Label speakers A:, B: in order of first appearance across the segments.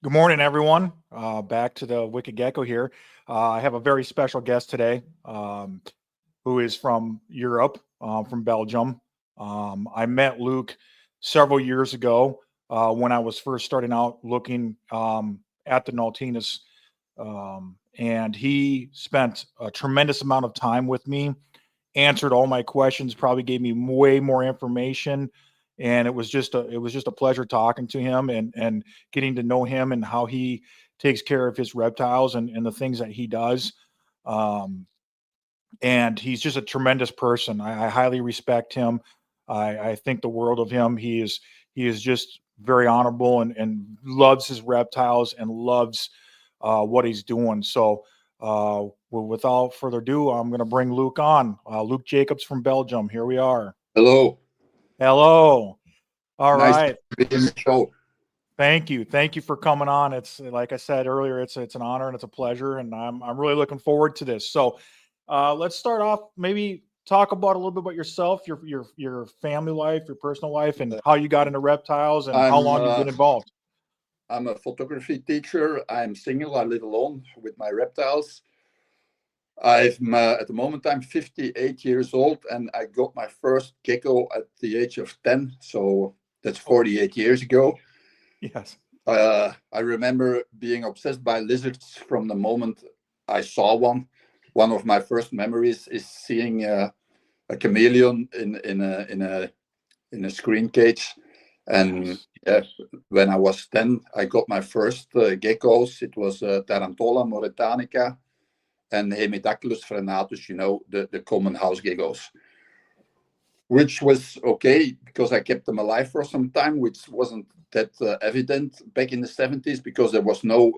A: Good morning, everyone. Back to the Wicked Gecko here. I have a very special guest today, who is from Europe, from Belgium. I met Luke several years ago when I was first starting out looking at the Nautinus, and he spent a tremendous amount of time with me, answered all my questions, probably gave me way more information, and it was just a pleasure talking to him and getting to know him and how he takes care of his reptiles and the things that he does. Um, and he's just a tremendous person. I highly respect him. I think the world of him. He is just very honorable and loves his reptiles and loves what he's doing. So, without further ado, I'm going to bring Luke on. Luke Jacobs from Belgium. Here we are.
B: Hello,
A: Hello. All
B: nice to
A: right.
B: be in the show.
A: Thank you. Thank you for coming on. It's like I said earlier, it's an honor and it's a pleasure, and I'm really looking forward to this. So, let's start off. Maybe talk about a little bit about yourself, your family life, your personal life, and how you got into reptiles and how
B: I'm
A: long you've been
B: uh,
A: involved.
B: I'm a photography teacher. I'm single. I live alone with my reptiles. At the moment I'm 58 years old, and I got my first gecko at the age of 10. So that's
A: Oh,
B: 48 years ago.
A: yes.
B: I remember being obsessed by lizards from the moment I saw one. One of my first memories is seeing a chameleon in a screen cage. And
A: Yes.
B: yeah, when I was 10, I got my first geckos. It was Tarantola mauretanica and Hemidactylus frenatus, the common house geckos, which was okay because I kept them alive for some time, which wasn't that evident back in the 70s because there was no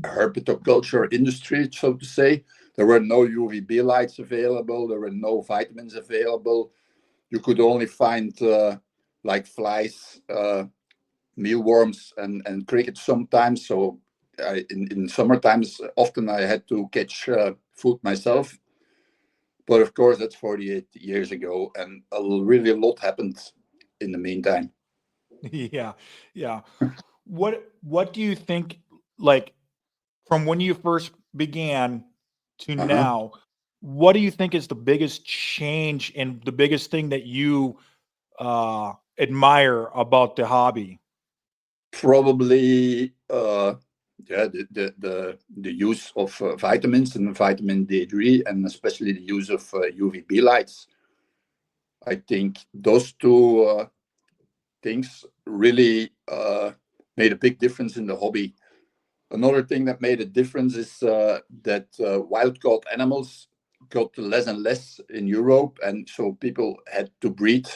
B: herpetoculture industry, so to say. There were no UVB lights available, there were no vitamins available. You could only find like flies, mealworms, and crickets sometimes. So in summer times, often I had to catch food myself. But of course, that's 48 years ago, and really a lot happened in the meantime.
A: Yeah. Yeah. What do you think, like, from when you first began to
B: Uh-huh.
A: now, what do you think is the biggest change and the biggest thing that you admire about the hobby?
B: Probably, yeah, the use of vitamins and vitamin D3, and especially the use of UVB lights. I think those two things really made a big difference in the hobby. Another thing that made a difference is that wild caught animals got less and less in Europe, and so people had to breed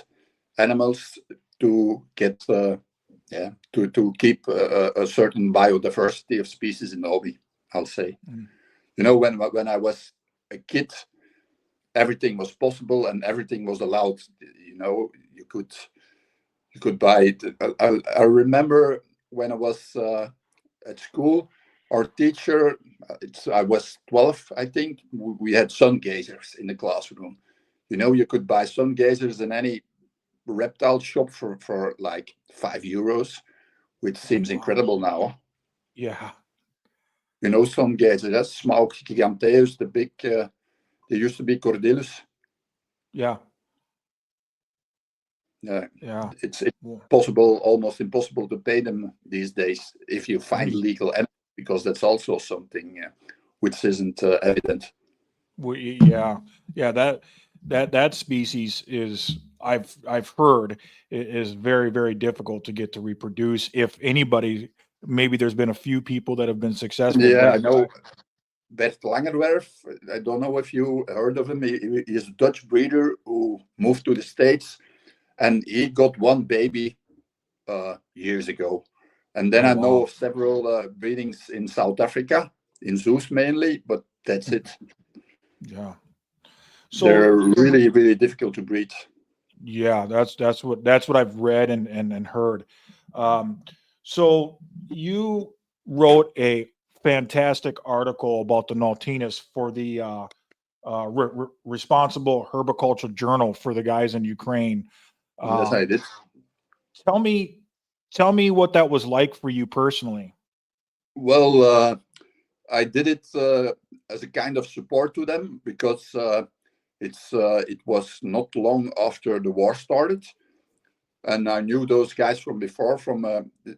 B: animals to get to keep a certain biodiversity of species in the hobby. I'll say,
A: Mm.
B: when I was a kid, everything was possible and everything was allowed. You could buy it. I remember when I was at school, our teacher, I was 12, I think, we had sun gazers in the classroom. You could buy sun gazers in any reptile shop for like €5, which seems
A: Wow.
B: incredible now.
A: Yeah.
B: Sun gazers, that's Smaug giganteus, the big, they used to be Cordillus.
A: Yeah.
B: Yeah,
A: Yeah.
B: it's
A: Well,
B: possible, almost impossible to pay them these days if you find
A: we,
B: legal animals, because that's also something which isn't evident.
A: yeah. Yeah. That species is, I've heard, is very, very difficult to get to reproduce. If anybody, maybe there's been a few people that have been successful,
B: Yeah,
A: but
B: I know Bert Langerwerf. I don't know if you heard of him. He's a Dutch breeder who moved to the States, and he got one baby years ago. And then
A: oh
B: I know
A: wow.
B: of several breedings in South Africa, in zoos mainly, but that's it.
A: Yeah. So
B: They're really, really difficult to breed.
A: yeah, that's what I've read and heard. Um, so you wrote a fantastic article about the Nautinus for the Responsible Herbiculture Journal for the guys in Ukraine.
B: Yes, I
A: Um,
B: did.
A: tell me, tell me what that was like for you personally.
B: Well, I did it as a kind of support to them because it was not long after the war started, and I knew those guys from before. From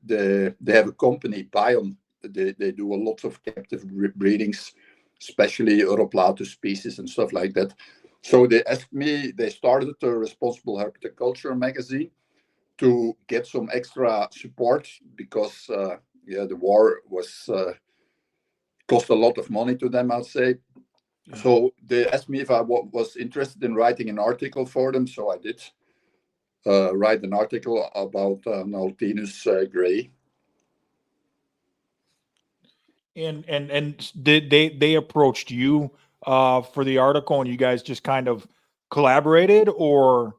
B: they have a company, Bion. They do a lot of captive breedings, especially Europlatus species and stuff like that. So they asked me. They started a responsible herpetoculture magazine to get some extra support because yeah, the war was cost a lot of money to them, I'll say.
A: Yeah.
B: So they asked me if I was interested in writing an article for them, so I did write an article about Nautinus gray.
A: And did they approached you for the article, and you guys just kind of collaborated, or?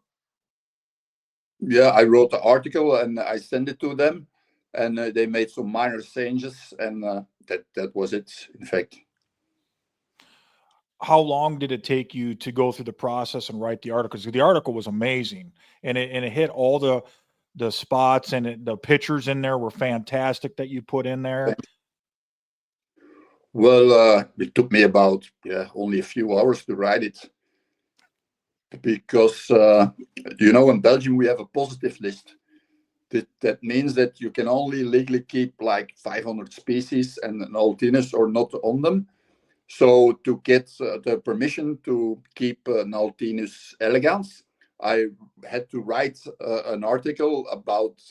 B: Yeah, I wrote the article and I sent it to them, and they made some minor changes, and that was it. In fact,
A: How long did it take you to go through the process and write the article? Because the article was amazing, and it hit all the spots, and the pictures in there were fantastic that you put in there.
B: well, it took me about only a few hours to write it because in Belgium we have a positive list. That means that you can only legally keep like 500 species and Nautinus or not on them. So to get the permission to keep Nautinus elegans, I had to write an article about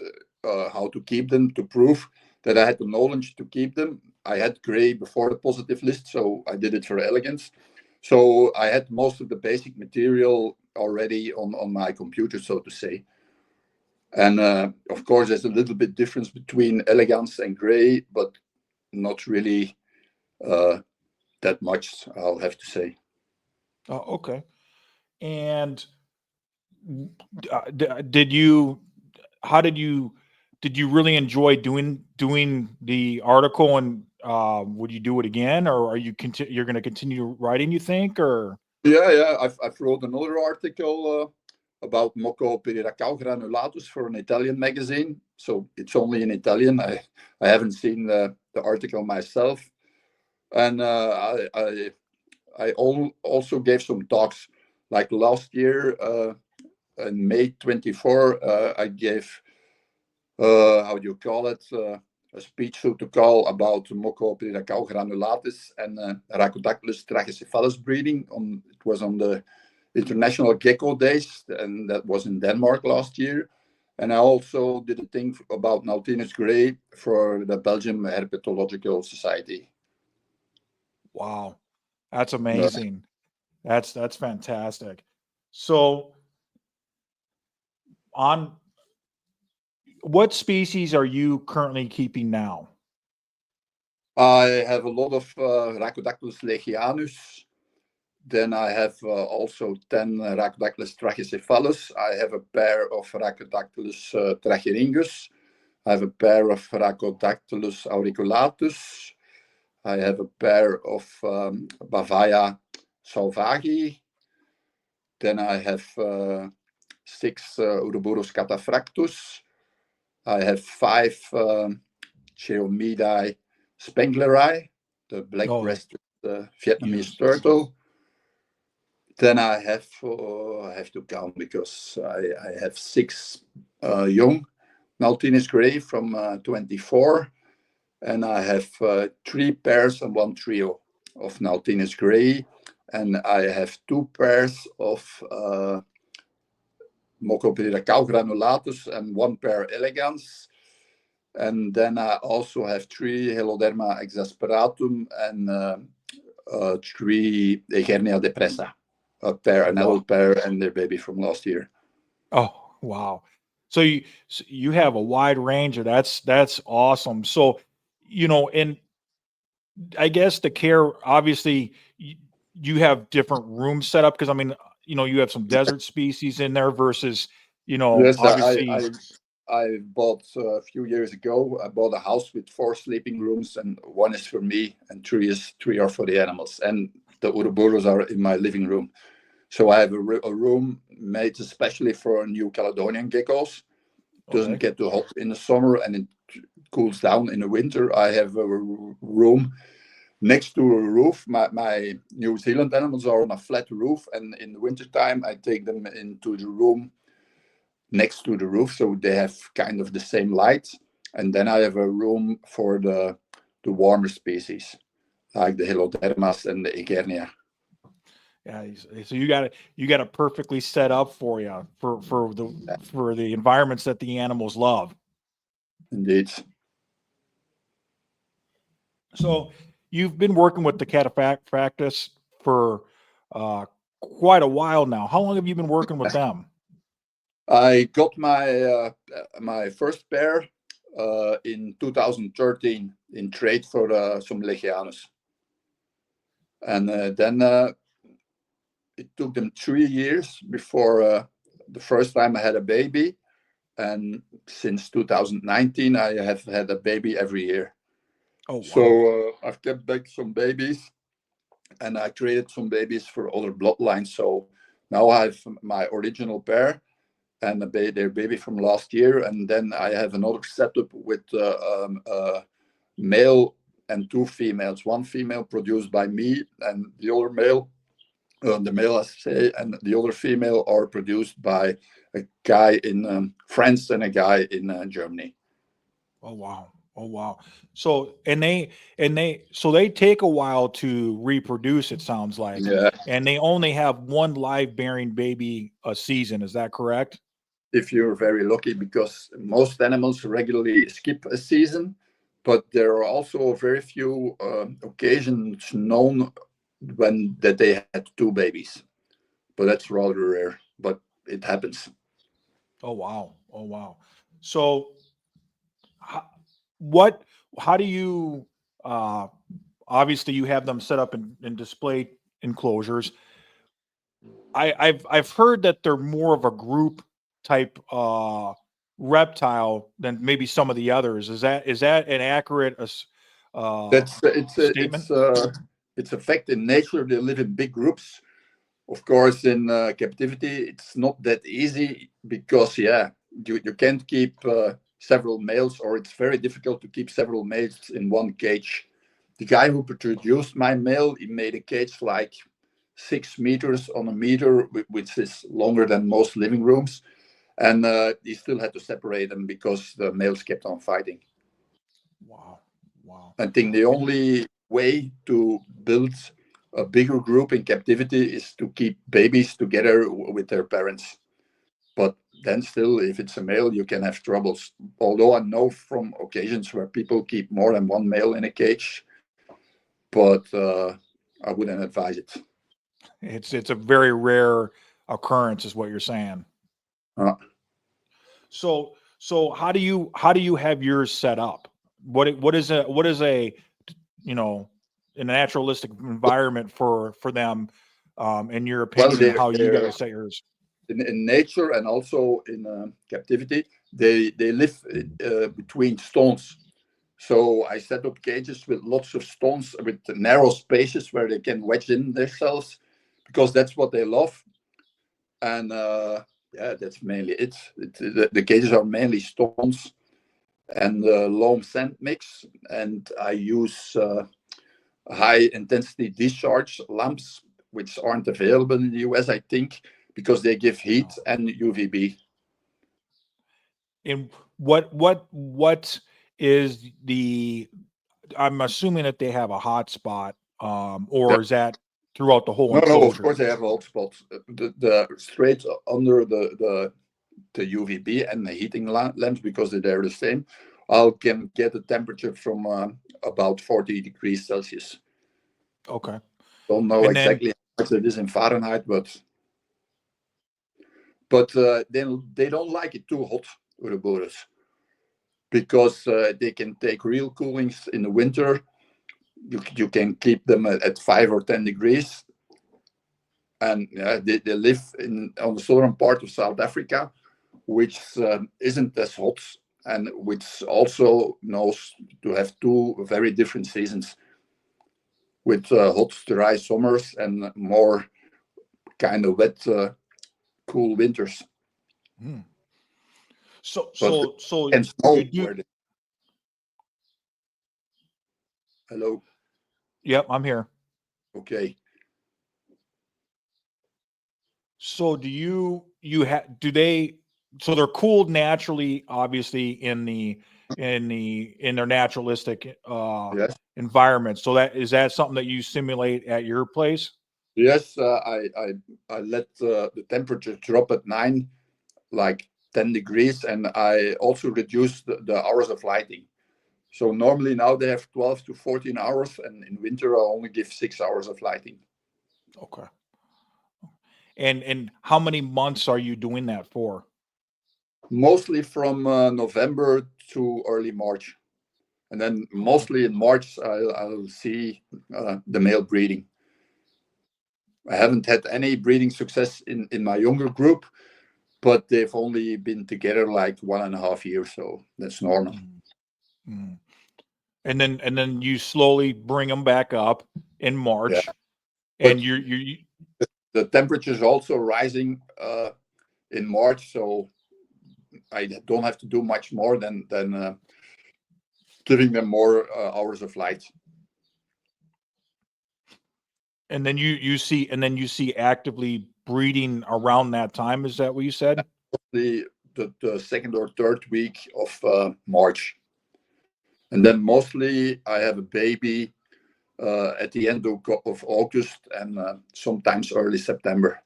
B: how to keep them to prove that I had the knowledge to keep them. I had gray before the positive list, so I did it for elegance. So I had most of the basic material already on my computer, so to say. And of course, there's a little bit difference between elegance and gray, but not really uh, that much, I'll have to say.
A: Okay. And did you? How did you? Did you really enjoy doing the article? And would you do it again, or are you're going to continue writing? You think, or?
B: Yeah. I've wrote another article about Mocco periracau granulatus for an Italian magazine. So it's only in Italian. I haven't seen the article myself. And I also gave some talks. Like last year, in May 24, I gave how do you call it? A speech to call about Moccoperiracau granulatis and Rhacodactylus trachycephalus breeding. It was on the International Gecko Days, and that was in Denmark last year. And I also did a thing about Nautinus gray for the Belgium Herpetological Society.
A: Wow, that's
B: Uh,
A: amazing. That's fantastic. So, on what species are you currently keeping now?
B: I have a lot of Rhacodactylus legianus. Then I have also 10 Rhacodactylus trachycephalus. I have a pair of Rhacodactylus trachyringus. I have a pair of Rhacodactylus auriculatus. I have a pair of Bavaia salvagi. Then I have 6 Ouroboros cataphractus. I have 5 Cheomidae spengleri, the
A: Oh,
B: black-breasted Vietnamese
A: yes.
B: turtle. Then I have to count because I have 6 young Nautinus gray from 24, and I have 3 pairs and 1 trio of Nautinus gray, and I have 2 pairs of Moccoperiracau granulatus and 1 pair elegans. And then I also have 3 Heloderma exasperatum and 3 Egernia depressa, a pair,
A: Oh,
B: an
A: wow.
B: adult pair, and their baby from last year.
A: Oh, wow. So you have a wide range of that's awesome. So, and I guess the care, obviously, you have different rooms set up because I mean, you have some desert species in there versus,
B: Yes,
A: obviously.
B: I bought a few years ago. I bought a house with 4 sleeping rooms, and 1 is for me, and 3 are for the animals. And the Ouroboros are in my living room. So I have a room made especially for New Caledonian geckos. Doesn't
A: Okay.
B: get too hot in the summer, and it cools down in the winter, I have a room next to a roof. My New Zealand animals are on a flat roof, and in the wintertime, I take them into the room next to the roof, so they have kind of the same light. And then I have a room for the warmer species, like the Helodermas and the Egernia.
A: Yeah, so you got it perfectly set up for you for the environments that the animals love.
B: Indeed.
A: So you've been working with the cataphract practice for quite a while now. How long have you been working with them?
B: I got my first pair in 2013 in trade for some Legianus. And then it took them 3 years before the first time I had a baby. And since 2019, I have had a baby every year.
A: Oh, wow.
B: So I've kept back some babies, and I created some babies for other bloodlines. So now I have my original pair and their baby from last year. And then I have another setup with male and two females. One female produced by me, and the other male, the male, I say, and the other female are produced by a guy in France and a guy in Germany.
A: Oh, wow. Oh, wow. So they take a while to reproduce, it sounds like,
B: Yeah.
A: and they only have one live bearing baby a season. Is that correct?
B: If you're very lucky, because most animals regularly skip a season, but there are also very few occasions known when that they had two babies, but that's rather rare, but it happens.
A: Oh, wow. Oh, wow. So how, what, how do you, uh, obviously you have them set up in display enclosures. I've heard that they're more of a group type reptile than maybe some of the others. Is that an accurate uh,
B: That's
A: statement?
B: it's a fact. In nature they live in big groups. Of course, in captivity it's not that easy, because you can't keep several males, or it's very difficult to keep several males in one cage. The guy who produced my male, he made a cage like 6 meters on a meter, which is longer than most living rooms, and he still had to separate them because the males kept on fighting.
A: Wow, wow.
B: I think the only way to build a bigger group in captivity is to keep babies together with their parents. But then still, if it's a male, you can have troubles. Although I know from occasions where people keep more than one male in a cage, but I wouldn't advise it.
A: It's a very rare occurrence, is what you're saying.
B: Uh,
A: So how do you have yours set up? What is a you know a naturalistic environment for them, in your
B: well,
A: opinion, and how you
B: they're
A: guys set yours?
B: in nature and also in captivity. They live between stones. So I set up cages with lots of stones, with narrow spaces where they can wedge in themselves, because that's what they love. And that's mainly it. The cages are mainly stones and loam sand mix. And I use high intensity discharge lamps, which aren't available in the US, I think, because they give heat
A: No.
B: and UVB.
A: And what is the? I'm assuming that they have a hot spot,
B: Yeah.
A: or is that throughout the whole
B: No, of
A: enclosure?
B: course they have hot spots. The straight under the UVB and the heating lamps, because they're the same. I can get a temperature from about 40 degrees Celsius.
A: Okay.
B: Don't know
A: And then
B: exactly how much it is in Fahrenheit, but they don't like it too hot, Ouroboros, because they can take real coolings in the winter. You can keep them at 5 or 10 degrees, and they live on the southern part of South Africa, which isn't as hot, and which also knows to have two very different seasons, with hot, dry summers and more kind of wet, cool winters.
A: hmm. so
B: But
A: so so
B: and
A: you
B: snow
A: do
B: where they Hello.
A: Yep, I'm here.
B: Okay.
A: So do they, so they're cooled naturally, obviously in their naturalistic
B: Yes.
A: environment. So that something that you simulate at your place?
B: Yes. I let the temperature drop at 9, like 10 degrees, and I also reduce the hours of lighting. So normally now they have 12 to 14 hours, and in winter I only give 6 hours of lighting.
A: Okay. And how many months are you doing that for?
B: Mostly from November to early March, and then
A: Okay.
B: mostly in March I'll see the male breeding. I haven't had any breeding success in my younger group, but they've only been together like 1.5 years, so that's normal.
A: Mhm. Mhm. And then you slowly bring them back up in
B: Yeah,
A: March, and
B: but
A: you
B: the temperature is also rising in March, so I don't have to do much more than giving them more hours of light.
A: and then you see actively breeding around that time. Is that what you said?
B: The, the second or third week of March, and then mostly I have a baby at the end of August and sometimes early September.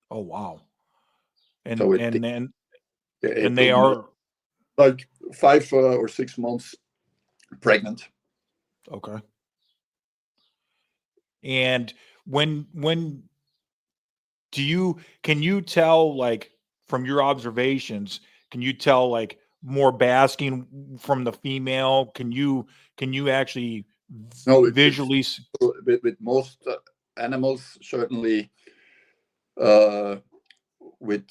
A: Oh wow.
B: So
A: And
B: it
A: and and and they
B: April, May,
A: are
B: like 5 or 6 months pregnant.
A: okay. And when do you can you tell, like, from your observations, can you tell, like, more basking from the female? Can you actually
B: No, it's
A: visually
B: with most animals, certainly uh, with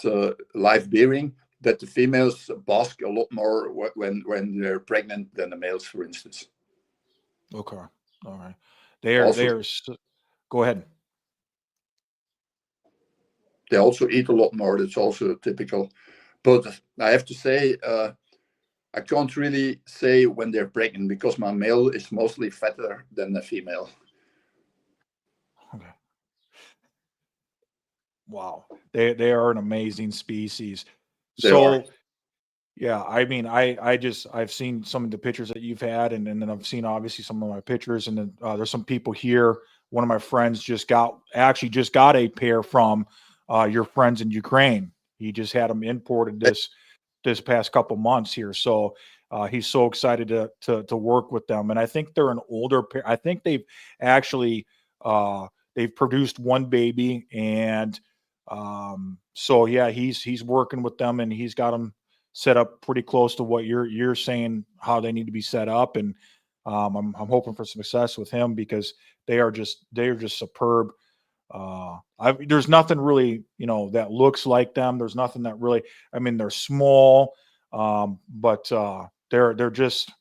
B: live bearing, that the females bask a lot more when they're pregnant than the males, for instance.
A: okay. All right. They're
B: Also,
A: they're go ahead.
B: they also eat a lot more. That's also typical. But I have to say, I can't really say when they're pregnant because my male is mostly fatter than the female.
A: Okay. Wow. They are an amazing species.
B: They are.
A: So, yeah, I mean, I've seen some of the pictures that you've had, and then I've seen obviously some of my pictures, and then there's some people here. One of my friends just got a pair from your friends in Ukraine. He just had them imported this past couple months here, so he's so excited to work with them. And I think they're an older pair. I think actually uh, they've produced one baby, and so yeah, he's working with them, and he's got them set up pretty close to what you're saying how they need to be set up. And I'm hoping for success with him because they are just superb. There's nothing really, that looks like them. There's nothing that really. I mean, they're small, but they're just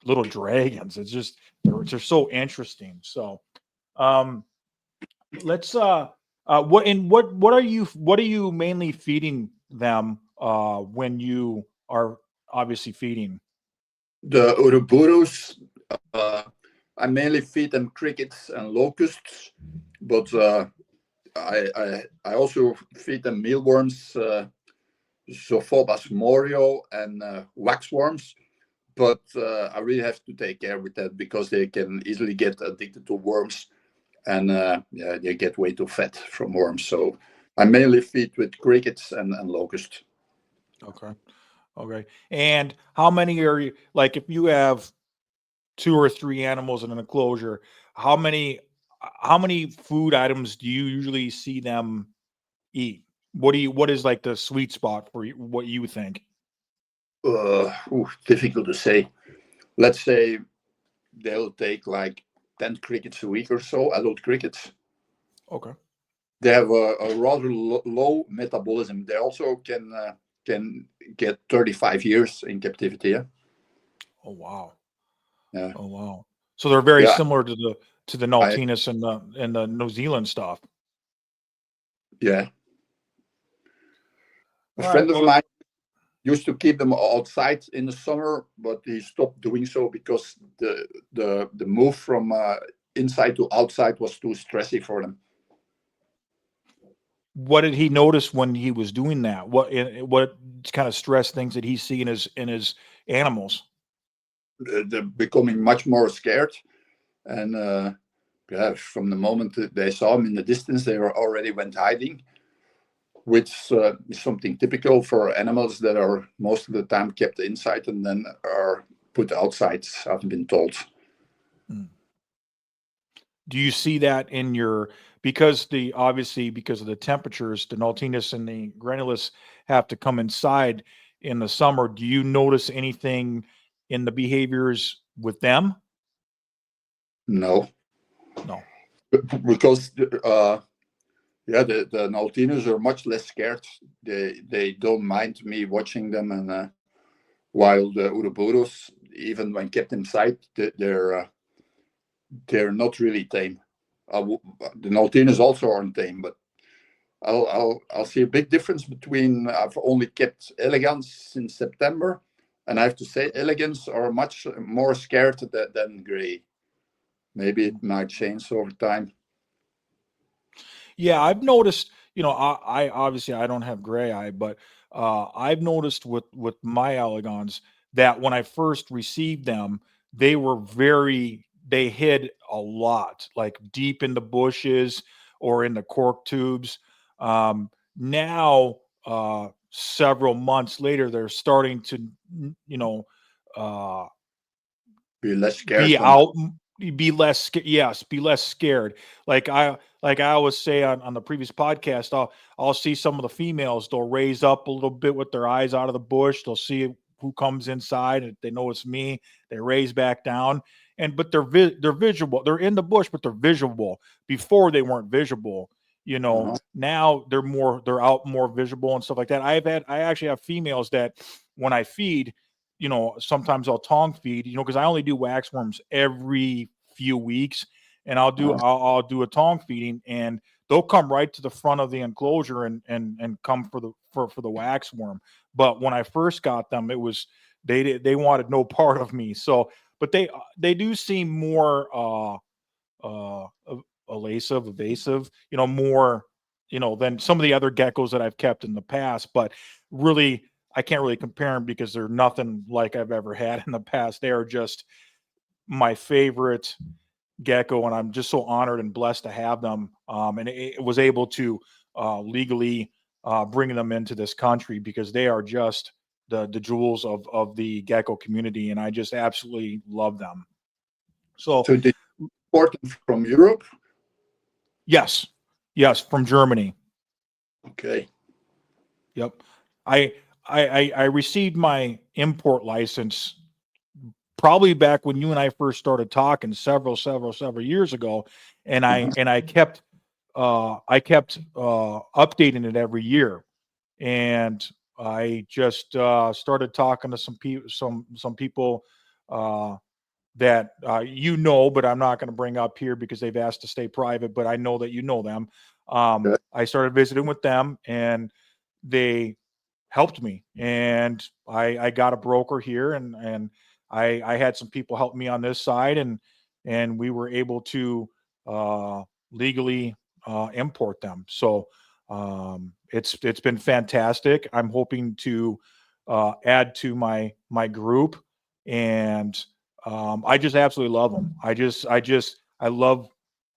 A: little dragons. It's just they're so interesting. So, um, let's what are you mainly feeding them when you are obviously feeding?
B: The Ouroboros, uh, I mainly feed them crickets and locusts, but I also feed them mealworms, Zophobas morio, and waxworms. But I really have to take care with that because they can easily get addicted to worms, and yeah, they get way too fat from worms. So I mainly feed with crickets and locusts.
A: Okay. Okay. And how many are you, like, if you have two or three animals in an enclosure, how many food items do you usually see them eat? What is like the sweet spot for you, what you think?
B: Difficult to say. Let's say they'll take like 10 crickets a week or so, adult crickets.
A: Okay.
B: They have a rather low metabolism. They also can get 35 years in captivity. Yeah,
A: Oh wow.
B: yeah,
A: Oh wow. So they're very
B: yeah.
A: similar to the
B: I
A: Nautinus and the New Zealand stuff.
B: yeah. A
A: All right.
B: friend of
A: Well,
B: mine used to keep them outside in the summer, but he stopped doing so because the move from inside to outside was too stressy for them.
A: What did he notice when he was doing that? What kind of stress things did he see in his animals?
B: They're becoming much more scared, and yeah, from the moment that they saw him in the distance, they were already went hiding, which is something typical for animals that are most of the time kept inside and then are put outside, I've been told.
A: Mm. Do you see that in your, because the obviously because of the temperatures, the Nautinus and the Granulus have to come inside in the summer. Do you notice anything in the behaviors with them?
B: No,
A: No.
B: because yeah, the Nautinus are much less scared. They don't mind me watching them, and while the Ouroboros, even when kept inside, they're not really tame. The Nautinus also aren't tame, but I'll see a big difference between. I've only kept elegans since September, and I have to say elegans are much more scared than gray. Maybe it might change over time.
A: Yeah, I've noticed, I obviously I don't have gray eye, but I've noticed with my Allegons that when I first received them, they hid a lot, like deep in the bushes or in the cork tubes. Now, several months later, they're starting to, you know, uh,
B: Be less scared
A: be
B: when.
A: out, be less yes, be less scared. Like I always say on the previous podcast, I'll see some of the females, they'll raise up a little bit with their eyes out of the bush, they'll see who comes inside, and if they know it's me, they raise back down. And but they're visual, they're in the bush, but they're visual. Before they weren't visible.
B: Uh-huh.
A: Now they're out more visible and stuff like that. I actually have females that when I feed, sometimes I'll tongue feed, because I only do wax worms every few weeks, and
B: Uh-huh.
A: I'll do a tongue feeding, and they'll come right to the front of the enclosure and come for the wax worm. But when I first got them, it was they wanted no part of me. So, but they do seem more evasive, more, than some of the other geckos that I've kept in the past. But really, I can't really compare them because they're nothing like I've ever had in the past. They are just my favorite gecko, and I'm just so honored and blessed to have them. And it was able to legally bring them into this country because they are just the jewels of the gecko community, and I just absolutely love them. So
B: So did you import them from Europe?
A: yes, yes, from Germany.
B: Okay.
A: Yep. I I received my import license probably back when you and I first started talking several years ago, and
B: Uh-huh.
A: I kept updating it every year, and I just started talking to some people uh, that but I'm not going to bring up here because they've asked to stay private, but I know that you know them.
B: Okay.
A: I started visiting with them, and they helped me, and I got a broker here, and I had some people help me on this side, and we were able to uh, legally import them. So it's been fantastic. I'm hoping to add to my group, and I just absolutely love them. I love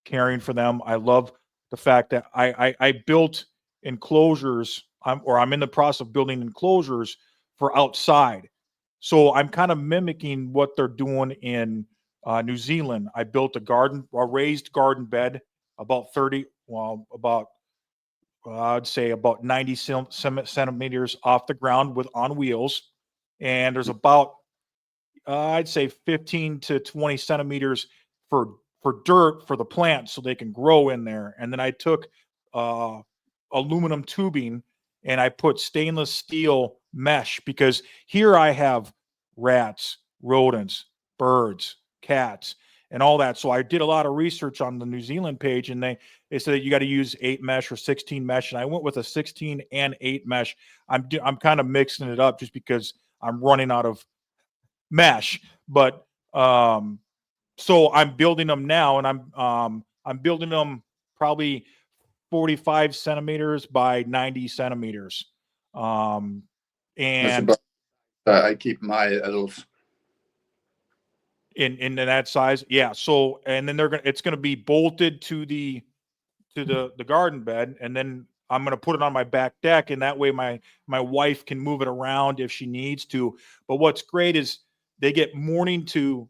A: caring for them. I love the fact that I built enclosures. I'm in the process of building enclosures for outside. So I'm kind of mimicking what they're doing in New Zealand. I built a raised garden bed, about 30, well, about I'd say about 90 centimeters off the ground with on wheels, and there's about I'd say 15 to 20 centimeters for dirt for the plants so they can grow in there. And then I took uh, aluminum tubing and I put stainless steel mesh because here I have rats, rodents, birds, cats, and all that. So I did a lot of research on the New Zealand page, and they said you got to use 8 mesh or 16 mesh, and I went with a 16 and 8 mesh. I'm kind of mixing it up just because I'm running out of mesh, but so I'm building them now, and I'm building them probably 45 centimeters by 90 centimeters.
B: That's
A: And
B: about I keep my adults.
A: in that size, yeah. So and then it's gonna be bolted to the garden bed, and then I'm gonna put it on my back deck, and that way my wife can move it around if she needs to. But what's great is they get morning to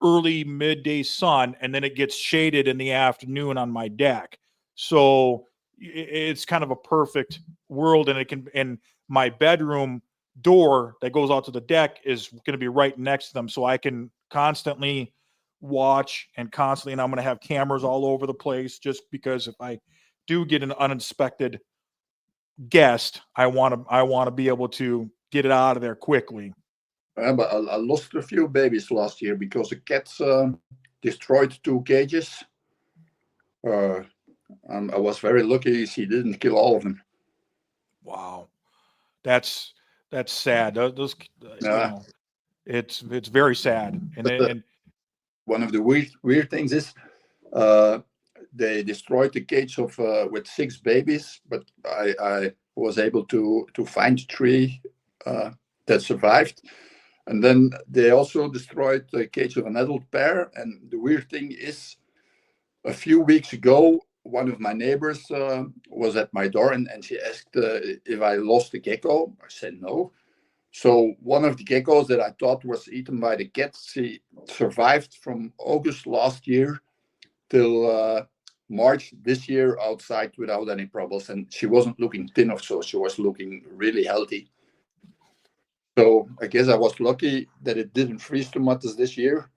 A: early midday sun, and then it gets shaded in the afternoon on my deck. So it's kind of a perfect world, and my bedroom door that goes out to the deck is going to be right next to them, so I can constantly watch and I'm going to have cameras all over the place, just because if I do get an uninspected guest, I want to be able to get it out of there quickly.
B: But I lost a few babies last year because the cats destroyed 2 cages. I was very lucky he didn't kill all of them.
A: Wow, that's sad. Those
B: Yeah.
A: it's very sad. And
B: One of the weird things is they destroyed the cage of with 6 babies, but I was able to find 3 that survived. And then they also destroyed the cage of an adult pair. And the weird thing is, a few weeks ago, one of my neighbors was at my door, and she asked if I lost a gecko. I said no. So one of the geckos that I thought was eaten by the cats, she survived from August last year till March this year outside without any problems. And she wasn't looking thin, so she was looking really healthy. So I guess I was lucky that it didn't freeze too much this year,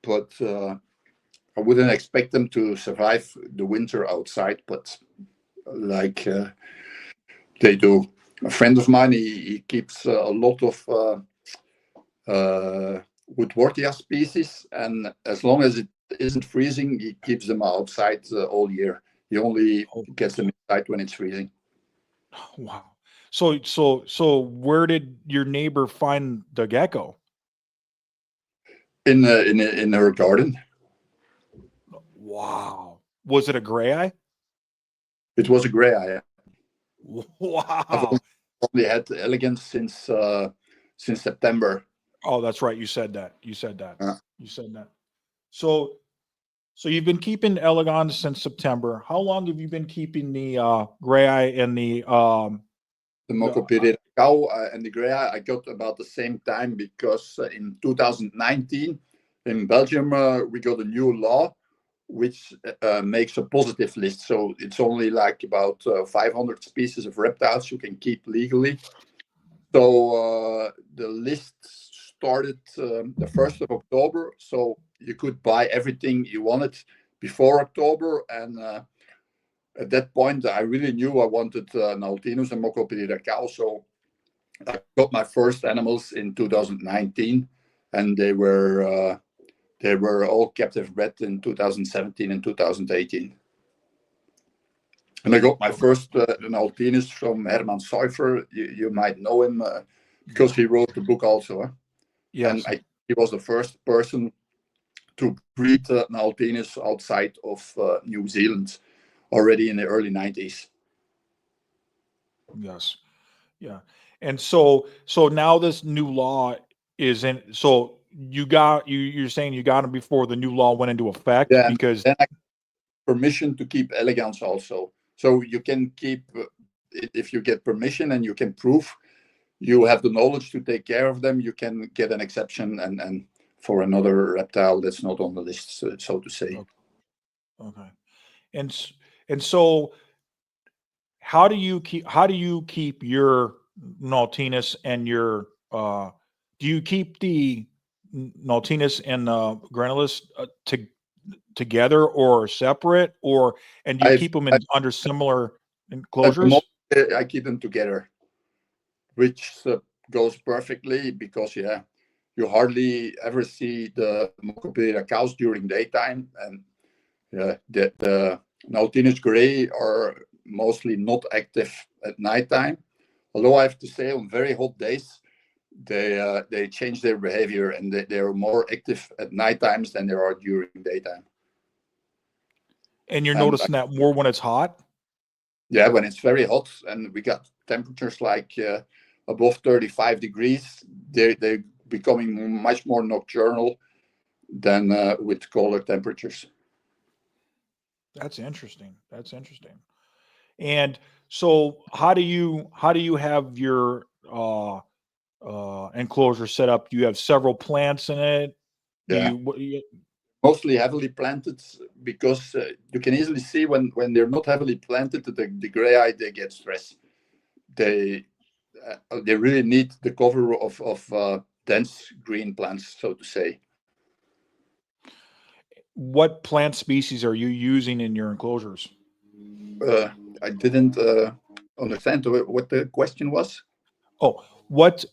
B: but I wouldn't expect them to survive the winter outside, but like they do. A friend of mine, he keeps a lot of Woodwardia species, and as long as it isn't freezing, he keeps them outside all year. He only gets them inside when it's freezing.
A: wow. So where did your neighbor find the gecko?
B: In her garden.
A: Wow. Was it a gray eye?
B: It was a gray eye. I've
A: Wow.
B: only had elegance since September.
A: Oh, that's right. You said that. You said that.
B: Uh,
A: You said that. So you've been keeping elegans since September. How long have you been keeping the gray eye and
B: the
A: the
B: Mokopiri cow and the gray eye I got about the same time, because in 2019 in Belgium we got a new law which makes a positive list. So it's only like about 500 species of reptiles you can keep legally. So the list started the 1st of October. So you could buy everything you wanted before October. And at that point, I really knew I wanted Nautinus and Mokopiri cow. So I got my first animals in 2019, and they were all captive bred in 2017 and 2018. And I got my first Nautinus from Herman Seufer. You might know him because he wrote the book also.
A: yes.
B: And he was the first person to breed Nautinus outside of New Zealand already in the early 90s.
A: Yes. Yeah. And so now this new law is in, so you're saying you got them before the new law went into effect,
B: Yeah, and
A: because
B: then I got permission to keep elegans also. So you can keep, if you get permission and you can prove you have the knowledge to take care of them, you can get an exception and for another reptile that's not on the list, so to say.
A: okay. And so how do you keep your Nautinus and your do you keep the Nautinus and the Granulus together or separate, or and do you
B: I've,
A: keep them
B: I,
A: in under similar
B: at the
A: enclosures?
B: moment, I keep them together, which goes perfectly because, yeah, you hardly ever see the Mochopelida cows during daytime, and the Nautinus gray are mostly not active at nighttime. Although I have to say, on very hot days, they change their behavior, and they are more active at night times than they are during daytime.
A: And you're
B: And
A: noticing that more when it's hot?
B: yeah, when it's very hot and we got temperatures like above 35 degrees, they're becoming much more nocturnal than with colder temperatures.
A: That's interesting. That's interesting. And so how do you have your enclosure set up? Do you have several plants in it? Do
B: Yeah,
A: you
B: mostly heavily planted, because you can easily see when they're not heavily planted, the gray eye, they get stressed. They really need the cover of dense green plants, so to say.
A: what plant species are you using in your enclosures?
B: Uh, I didn't understand what the question was.
A: Oh, what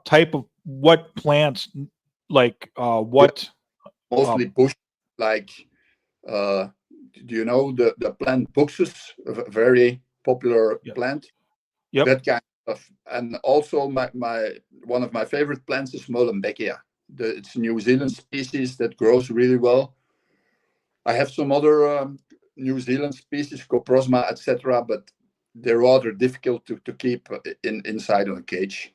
A: type of what plants like
B: Yeah,
A: what uh
B: mostly bush, like uh, do you know the plant buxus, a very popular
A: yeah,
B: plant?
A: yep.
B: That kind of, and also my one of my favorite plants is Molenbeekia. It's a New Zealand species that grows really well. I have some other New Zealand species, Coprosma, etc., but they're rather difficult to keep inside of a cage.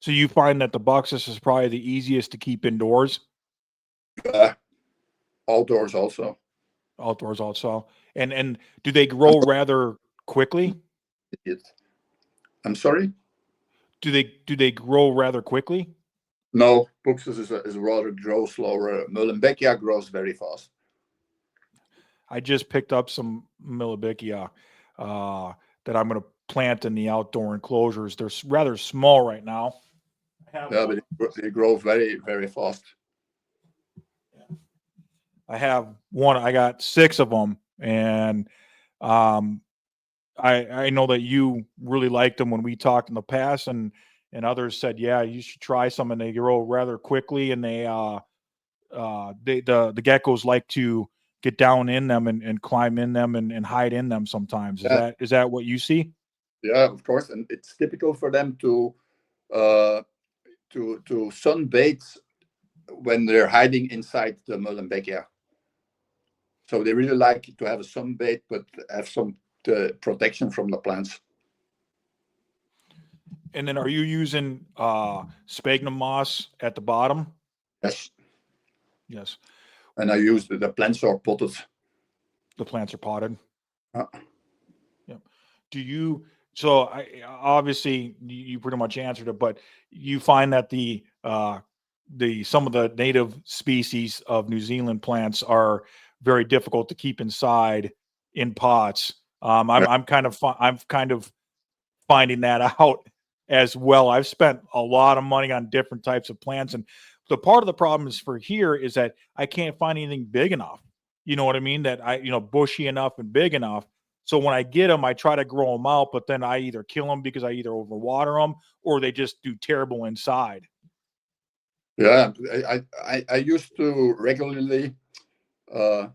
A: So you find that the Buxus is probably the easiest to keep indoors,
B: Uh, Outdoors also.
A: outdoors also. And do they
B: I'm
A: grow rather quickly?
B: sorry. I'm sorry.
A: Do they grow rather quickly?
B: No, Buxus is rather grow slower. Molenbeekia grows very fast.
A: I just picked up some Milibicia that I'm going to plant in the outdoor enclosures. They're rather small right now. I have
B: Yeah, but they grow very, very fast.
A: one. I got 6 of them, and um, I know that you really liked them when we talked in the past, and others said, yeah, you should try some, and they grow rather quickly, and the geckos like to get down in them and climb in them and hide in them sometimes.
B: Yeah,
A: Is that what you see?
B: yeah, of course, and it's typical for them uh, to sunbathe when they're hiding inside the Molenbeekia. So they really like to have a sunbathe, but have some protection from the plants.
A: And then are you using sphagnum moss at the bottom?
B: Yes,
A: Yes.
B: and I use the plants are potted.
A: The plants are potted.
B: Uh,
A: Yep. Do you so I obviously you pretty much answered it, but you find that the some of the native species of New Zealand plants are very difficult to keep inside in pots. I'm kind of finding that out as well. I've spent a lot of money on different types of plants, and the part of the problem is for here is that I can't find anything big enough. You know what I mean? That bushy enough and big enough. So when I get them, I try to grow them out, but then I either kill them because I either overwater them or they just do terrible inside.
B: yeah, I used to regularly uh,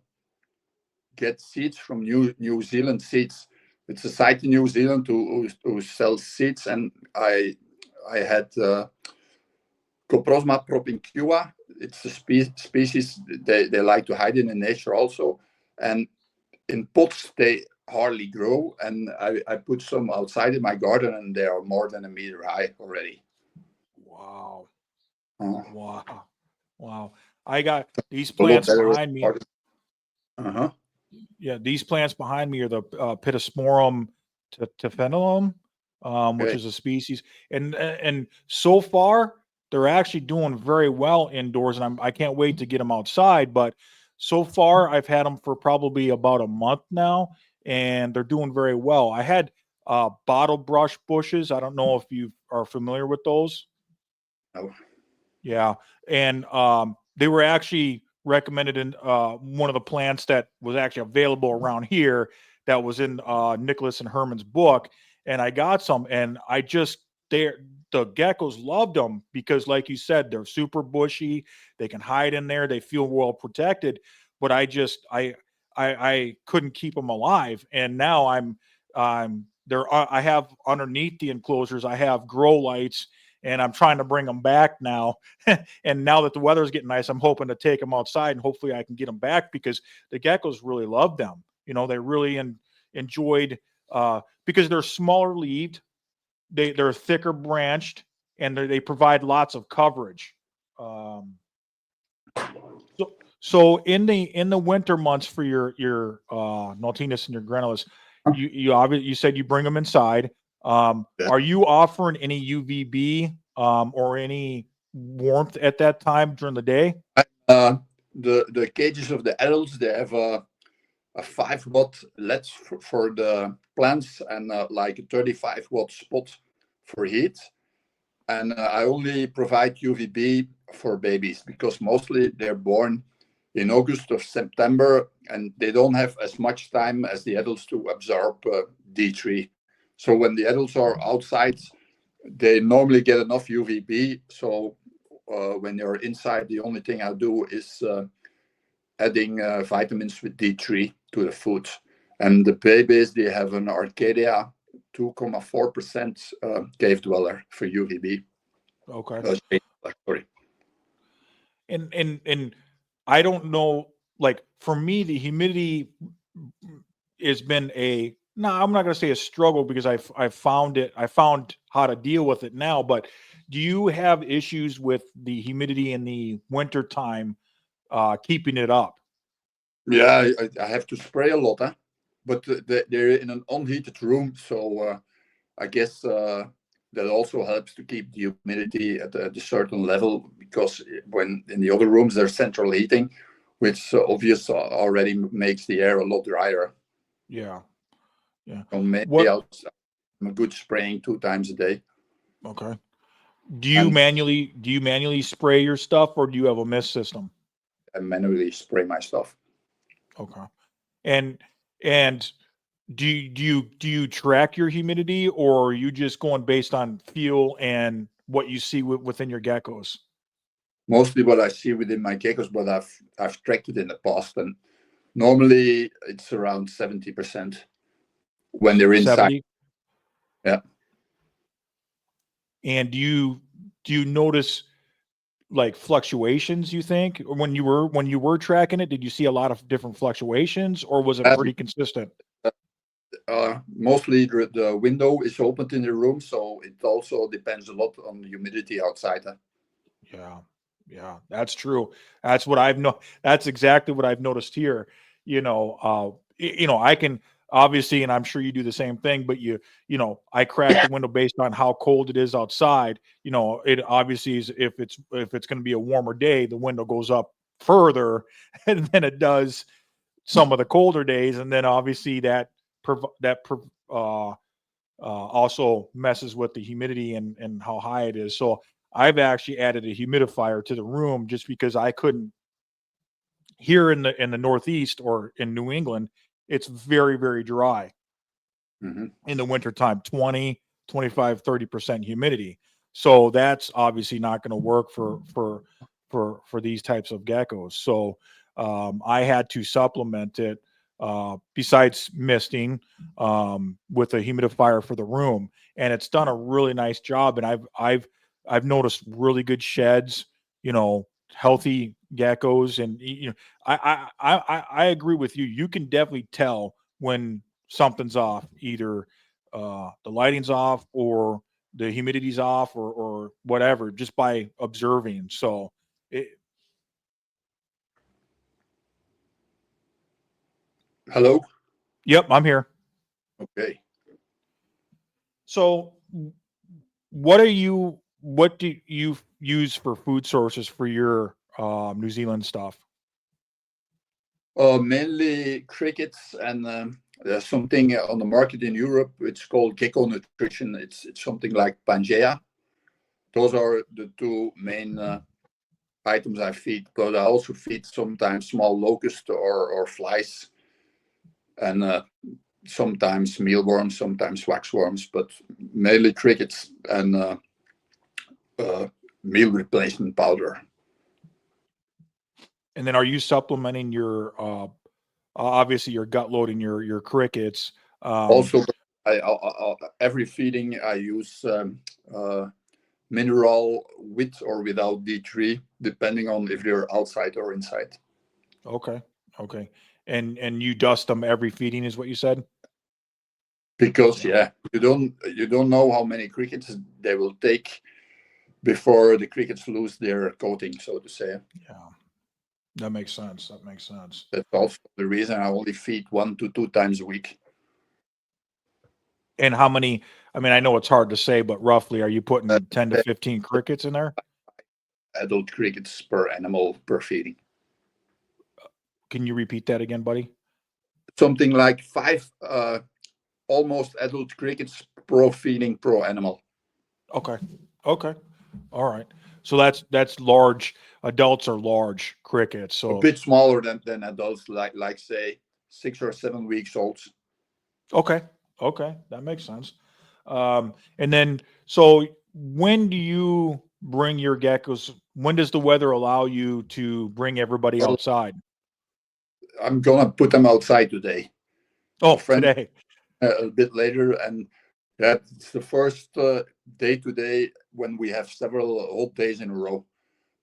B: get seeds from New Zealand seeds. It's a site in New Zealand who sells seeds, and I had Coprosma propinquua. It's a species they like to hide in nature also, and in pots they hardly grow. And I put some outside in my garden, and they are more than a meter high already.
A: Wow.
B: Uh,
A: Wow. Wow. I got these
B: a lot
A: plants
B: better.
A: behind me.
B: Uh-huh.
A: Yeah, these plants behind me are the Pittosporum tifenolum, which
B: Okay.
A: is a species, and so far they're actually doing very well indoors, and I can't wait to get them outside. But so far, I've had them for probably about a month now, and they're doing very well. I had bottle brush bushes. I don't know if you are familiar with those.
B: No.
A: Yeah, and they were actually recommended in one of the plants that was actually available around here that was in Nicholas and Herman's book, and I got some, and I just the geckos loved them because, like you said, they're super bushy. They can hide in there. They feel well protected. But I couldn't keep them alive, and now I'm there. I have underneath the enclosures, I have grow lights, and I'm trying to bring them back now. And now that the weather's getting nice, I'm hoping to take them outside, and hopefully I can get them back because the geckos really love them. They really enjoyed because they're smaller leaved, they're thicker branched, and they provide lots of coverage. Um, so in the winter months for your Nautinus and your Granulas, you said you bring them inside.
B: Yeah.
A: Are you offering any UVB or any warmth at that time during the day?
B: Uh, the cages of the adults, they have a 5 watt LED for the plants, and like a 35 watt spot for heat. And I only provide UVB for babies because mostly they're born in August or September, and they don't have as much time as the adults to absorb D3. So when the adults are outside, they normally get enough UVB. So when you're inside, the only thing I do is adding vitamins with D3 to the food. And the babies, they have an Arcadia 2.4% cave dweller for UVB.
A: Okay.
B: Sorry.
A: And I don't know, like for me, the humidity has been no, I'm not going to say a struggle because I found how to deal with it now. But do you have issues with the humidity in the winter time, keeping it up?
B: Yeah, I have to spray a lot, huh? But they're in an unheated room, so I guess that also helps to keep the humidity at a certain level, because when in the other rooms there's central heating, which obviously already makes the air a lot drier.
A: Yeah. Yeah.
B: So maybe
A: What?
B: I'm a good spraying 2 times a day.
A: Okay. Do you
B: And
A: manually spray your stuff, or do you have a mist system?
B: I manually spray my stuff.
A: Okay. And and do you track your humidity, or are you just going based on feel and what you see within your geckos?
B: Mostly what I see within my geckos, but I've tracked it in the past, and normally it's around 70% when they're inside.
A: 70.
B: Yeah.
A: And do you notice like fluctuations, you think, or when you were tracking it, did you see a lot of different fluctuations, or was it pretty consistent?
B: Mostly the window is opened in the room, so it also depends a lot on the humidity outside.
A: Yeah. Yeah, that's true. That's exactly what I've noticed here. I can obviously, and I'm sure you do the same thing, but I crack the window based on how cold it is outside. It obviously is, if it's going to be a warmer day, the window goes up further than it does some of the colder days, and then obviously also messes with the humidity and how high it is. So I've actually added a humidifier to the room just because I couldn't. Here in the Northeast or in New England, it's very, very dry
B: Mm-hmm.
A: in the wintertime, 20, 25, 30% humidity. So that's obviously not going to work for these types of geckos. So I had to supplement it, besides misting, with a humidifier for the room, and it's done a really nice job. And I've noticed really good sheds, healthy geckos, and I agree with you. You can definitely tell when something's off, either the lighting's off or the humidity's off, or whatever, just by observing. So
B: Hello.
A: yep, I'm here.
B: Okay.
A: So what do you use for food sources for your New Zealand stuff?
B: Mainly crickets, and there's something on the market in Europe. It's called Gecko nutrition. It's something like Pangea. Those are the two main items I feed. But I also feed sometimes small locusts or flies, and sometimes mealworms, sometimes waxworms, but mainly crickets and meal replacement powder.
A: And then are you supplementing your obviously your gut loading your crickets?
B: Also, every feeding I use mineral with or without D3, depending on if they're outside or inside.
A: Okay. Okay. And you dust them every feeding is what you said?
B: Because
A: Yeah.
B: yeah, you don't know how many crickets they will take before the crickets lose their coating, so to say.
A: Yeah. That makes sense. That makes sense.
B: That's also the reason I only feed 1 to 2 times a week.
A: And how many, I mean, I know it's hard to say, but roughly are you putting 10 to 15 crickets in there?
B: Adult crickets per animal per feeding.
A: Can you repeat that again, buddy?
B: Something like 5 almost adult crickets per feeding per animal.
A: Okay. Okay. All right. So that's large. Adults are large crickets.
B: A
A: So
B: bit smaller than adults, like say 6 or 7 weeks old.
A: okay. Okay. That makes sense. And then so when do you bring your geckos? When does the weather allow you to bring everybody
B: Well,
A: outside?
B: I'm gonna put them outside today. A
A: Oh,
B: friend
A: today.
B: a bit later, and yeah, it's the first day today when we have several hot days in a row.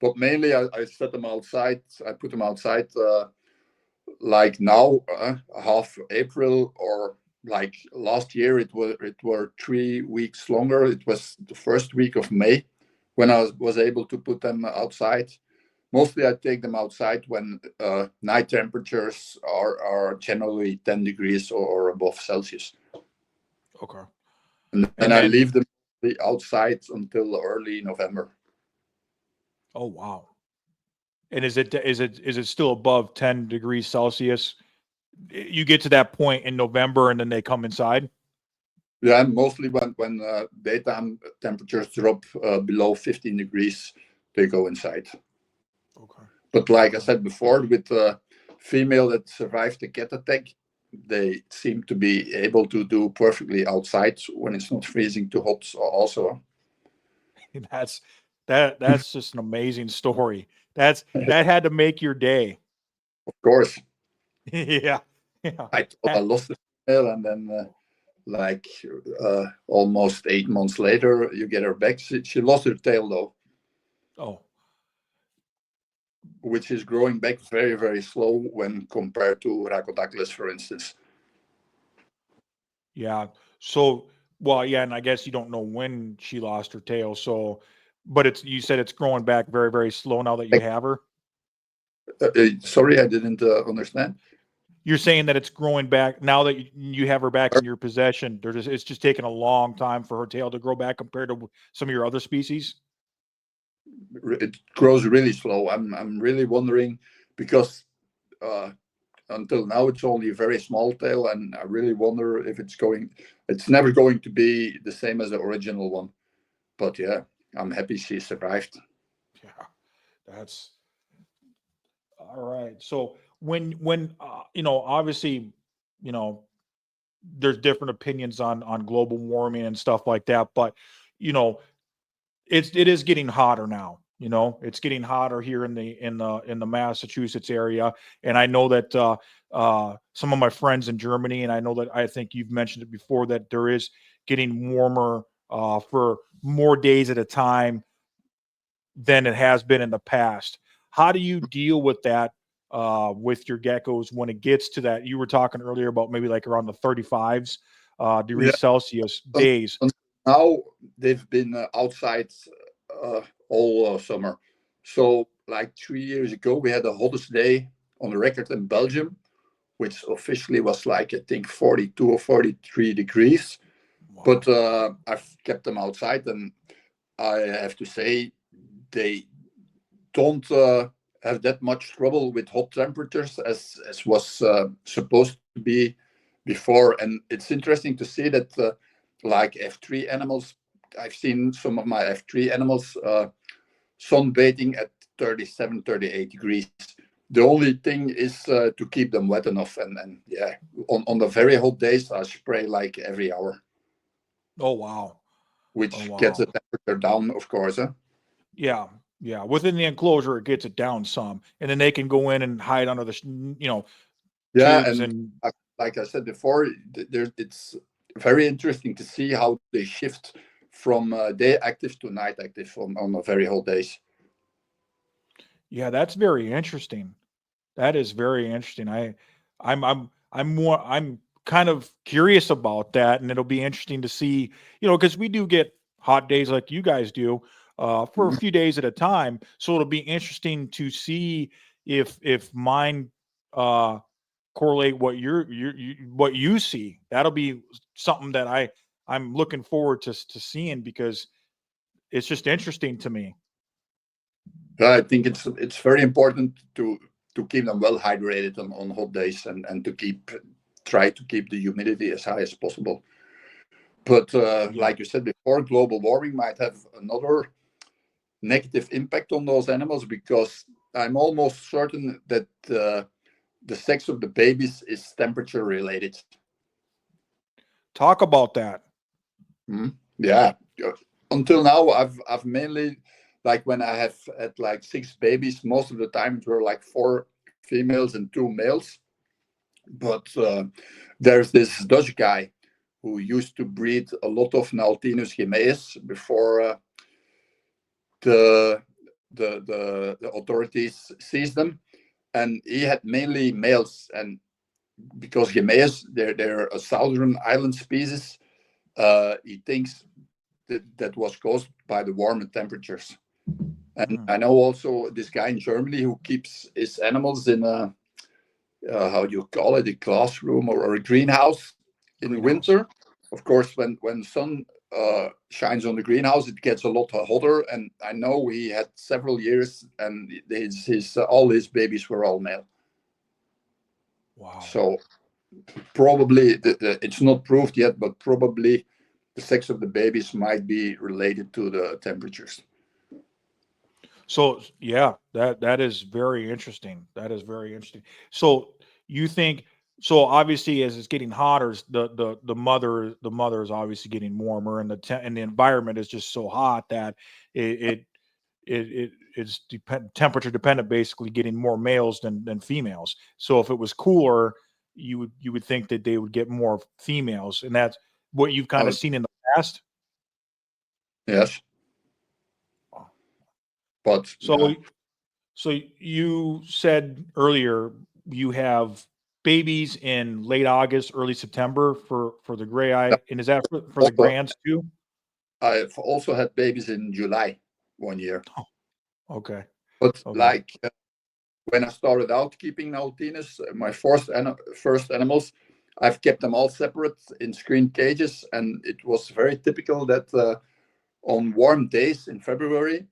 B: But mainly, I set them outside. I put them outside like now, half April, or like last year. It were 3 weeks longer. It was the first week of May when I was able to put them outside. Mostly, I take them outside when night temperatures are generally 10 degrees or above Celsius.
A: Okay.
B: And then
A: And
B: I
A: then
B: leave them outside until early November.
A: oh wow. And is it still above 10 degrees Celsius? You get to that point in November and then they come inside?
B: Yeah, mostly when daytime temperatures drop below 15 degrees, they go inside.
A: Okay.
B: But like I
A: Okay.
B: said before, with the female that survived the cat attack, they seem to be able to do perfectly outside when it's not freezing too hot. Also,
A: That's that's just an amazing story. That had to make your day.
B: of course,
A: Yeah. Yeah.
B: I thought I lost the female, and then like almost 8 months later, you get her back. She lost her tail though,
A: Oh,
B: which is growing back very, very slow when compared to Rhacodactylus, for instance.
A: yeah. So, well, yeah, and I guess you don't know when she lost her tail. So, but it's you said it's growing back very, very slow now that you have her.
B: Sorry, I didn't understand.
A: You're saying that it's growing back now that you have her back in your possession. It's just taking a long time for her tail to grow back compared to some of your other species.
B: It grows really slow. I'm really wondering because uh, until now it's only a very small tail, and I really wonder if it's going. It's never going to be the same as the original one. But yeah, I'm happy she survived.
A: Yeah, that's all right. So when obviously, you know, there's different opinions on global warming and stuff like that, but you know, it is getting hotter now. It's getting hotter here in the Massachusetts area, and I know that some of my friends in Germany, and I know that I think you've mentioned it before that there is getting warmer for more days at a time than it has been in the past. How do you deal with that with your geckos when it gets to that? You were talking earlier about maybe like around the 35s
B: Yeah.
A: degrees Celsius
B: un-
A: days.
B: Now they've been outside all summer. So like 3 years ago, we had the hottest day on the record in Belgium, which officially was like I think 42 or 43 degrees.
A: Wow.
B: But I've kept them outside, and I have to say they don't have that much trouble with hot temperatures as was supposed to be before. And it's interesting to see that like F3 animals, I've seen some of my F3 animals sunbathing at 37, 38 degrees. The only thing is to keep them wet enough. And yeah, on the very hot days, I spray like every hour.
A: Oh wow. Oh,
B: which gets
A: wow.
B: the temperature down, of course.
A: Yeah. Yeah. Within the enclosure, it gets it down some, and then they can go in and hide under the,
B: Yeah,
A: tubes
B: and
A: and
B: like I said before, it's very interesting to see how they shift from day active to night active on a very hot days.
A: yeah, that's very interesting. That is very interesting. I'm kind of curious about that, and it'll be interesting to see, because we do get hot days like you guys do, for a
B: Mhm.
A: few days at a time. So it'll be interesting to see if mine uh, correlate what you see. That'll be something that I'm looking forward to seeing, because it's just interesting to me.
B: I think it's very important to keep them well hydrated on hot days and to try to keep the humidity as high as possible. But
A: Yeah.
B: like you said before, global warming might have another negative impact on those animals because I'm almost certain that the sex of the babies is temperature related.
A: Talk about that.
B: Mhm. Yeah. Until now, I've mainly like when I have had like six babies, most of the time it were like four females and two males. But there's this Dutch guy who used to breed a lot of Naltinus gemeus before the, the authorities seized them, and he had mainly males. And because gemeus, they're a southern island species, he thinks that was caused by the warmer temperatures. And
A: Mm,
B: I know also this guy in Germany who keeps his animals in a how do you call it, a classroom or a greenhouse in
A: greenhouse.
B: winter. Of course, when sun shines on the greenhouse, it gets a lot hotter. And I know he had several years, and his all his babies were all male.
A: Wow.
B: So probably it's not proved yet, but probably the sex of the babies might be related to the temperatures.
A: So yeah, that is very interesting. That is very interesting. So you think, so obviously as it's getting hotter, the mother is obviously getting warmer, and and the environment is just so hot that it it's temperature dependent, basically getting more males than females. So if it was cooler, you would think that they would get more females, and that's what you've kind of
B: Uh,
A: seen in the past.
B: yes, but
A: So
B: yeah,
A: So you said earlier you have babies in late August, early September for the gray eye, and is that for the
B: also
A: grands too?
B: I've also had babies in July 1 year.
A: Oh, okay,
B: But
A: okay,
B: like when I started out keeping Altinus, my first animals, I've kept them all separate in screen cages, and it was very typical that on warm days in February,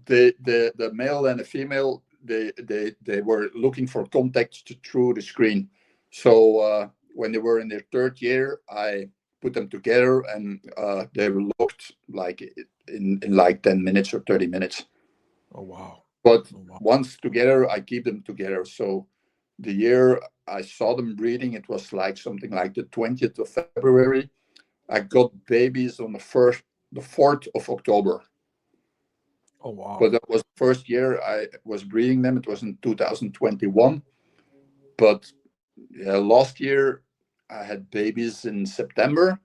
B: the male and the female they were looking for contact through the screen. So when they were in their third year, I put them together, and they were locked like in like 10 minutes or 30 minutes.
A: oh wow,
B: But
A: oh wow,
B: once together, I keep them together. So the year I saw them breeding, it was like something like the 20th of February. I got babies on the 4th of October.
A: oh wow,
B: But that was the first year I was breeding them. It was in 2021. But yeah, last year I had babies in September.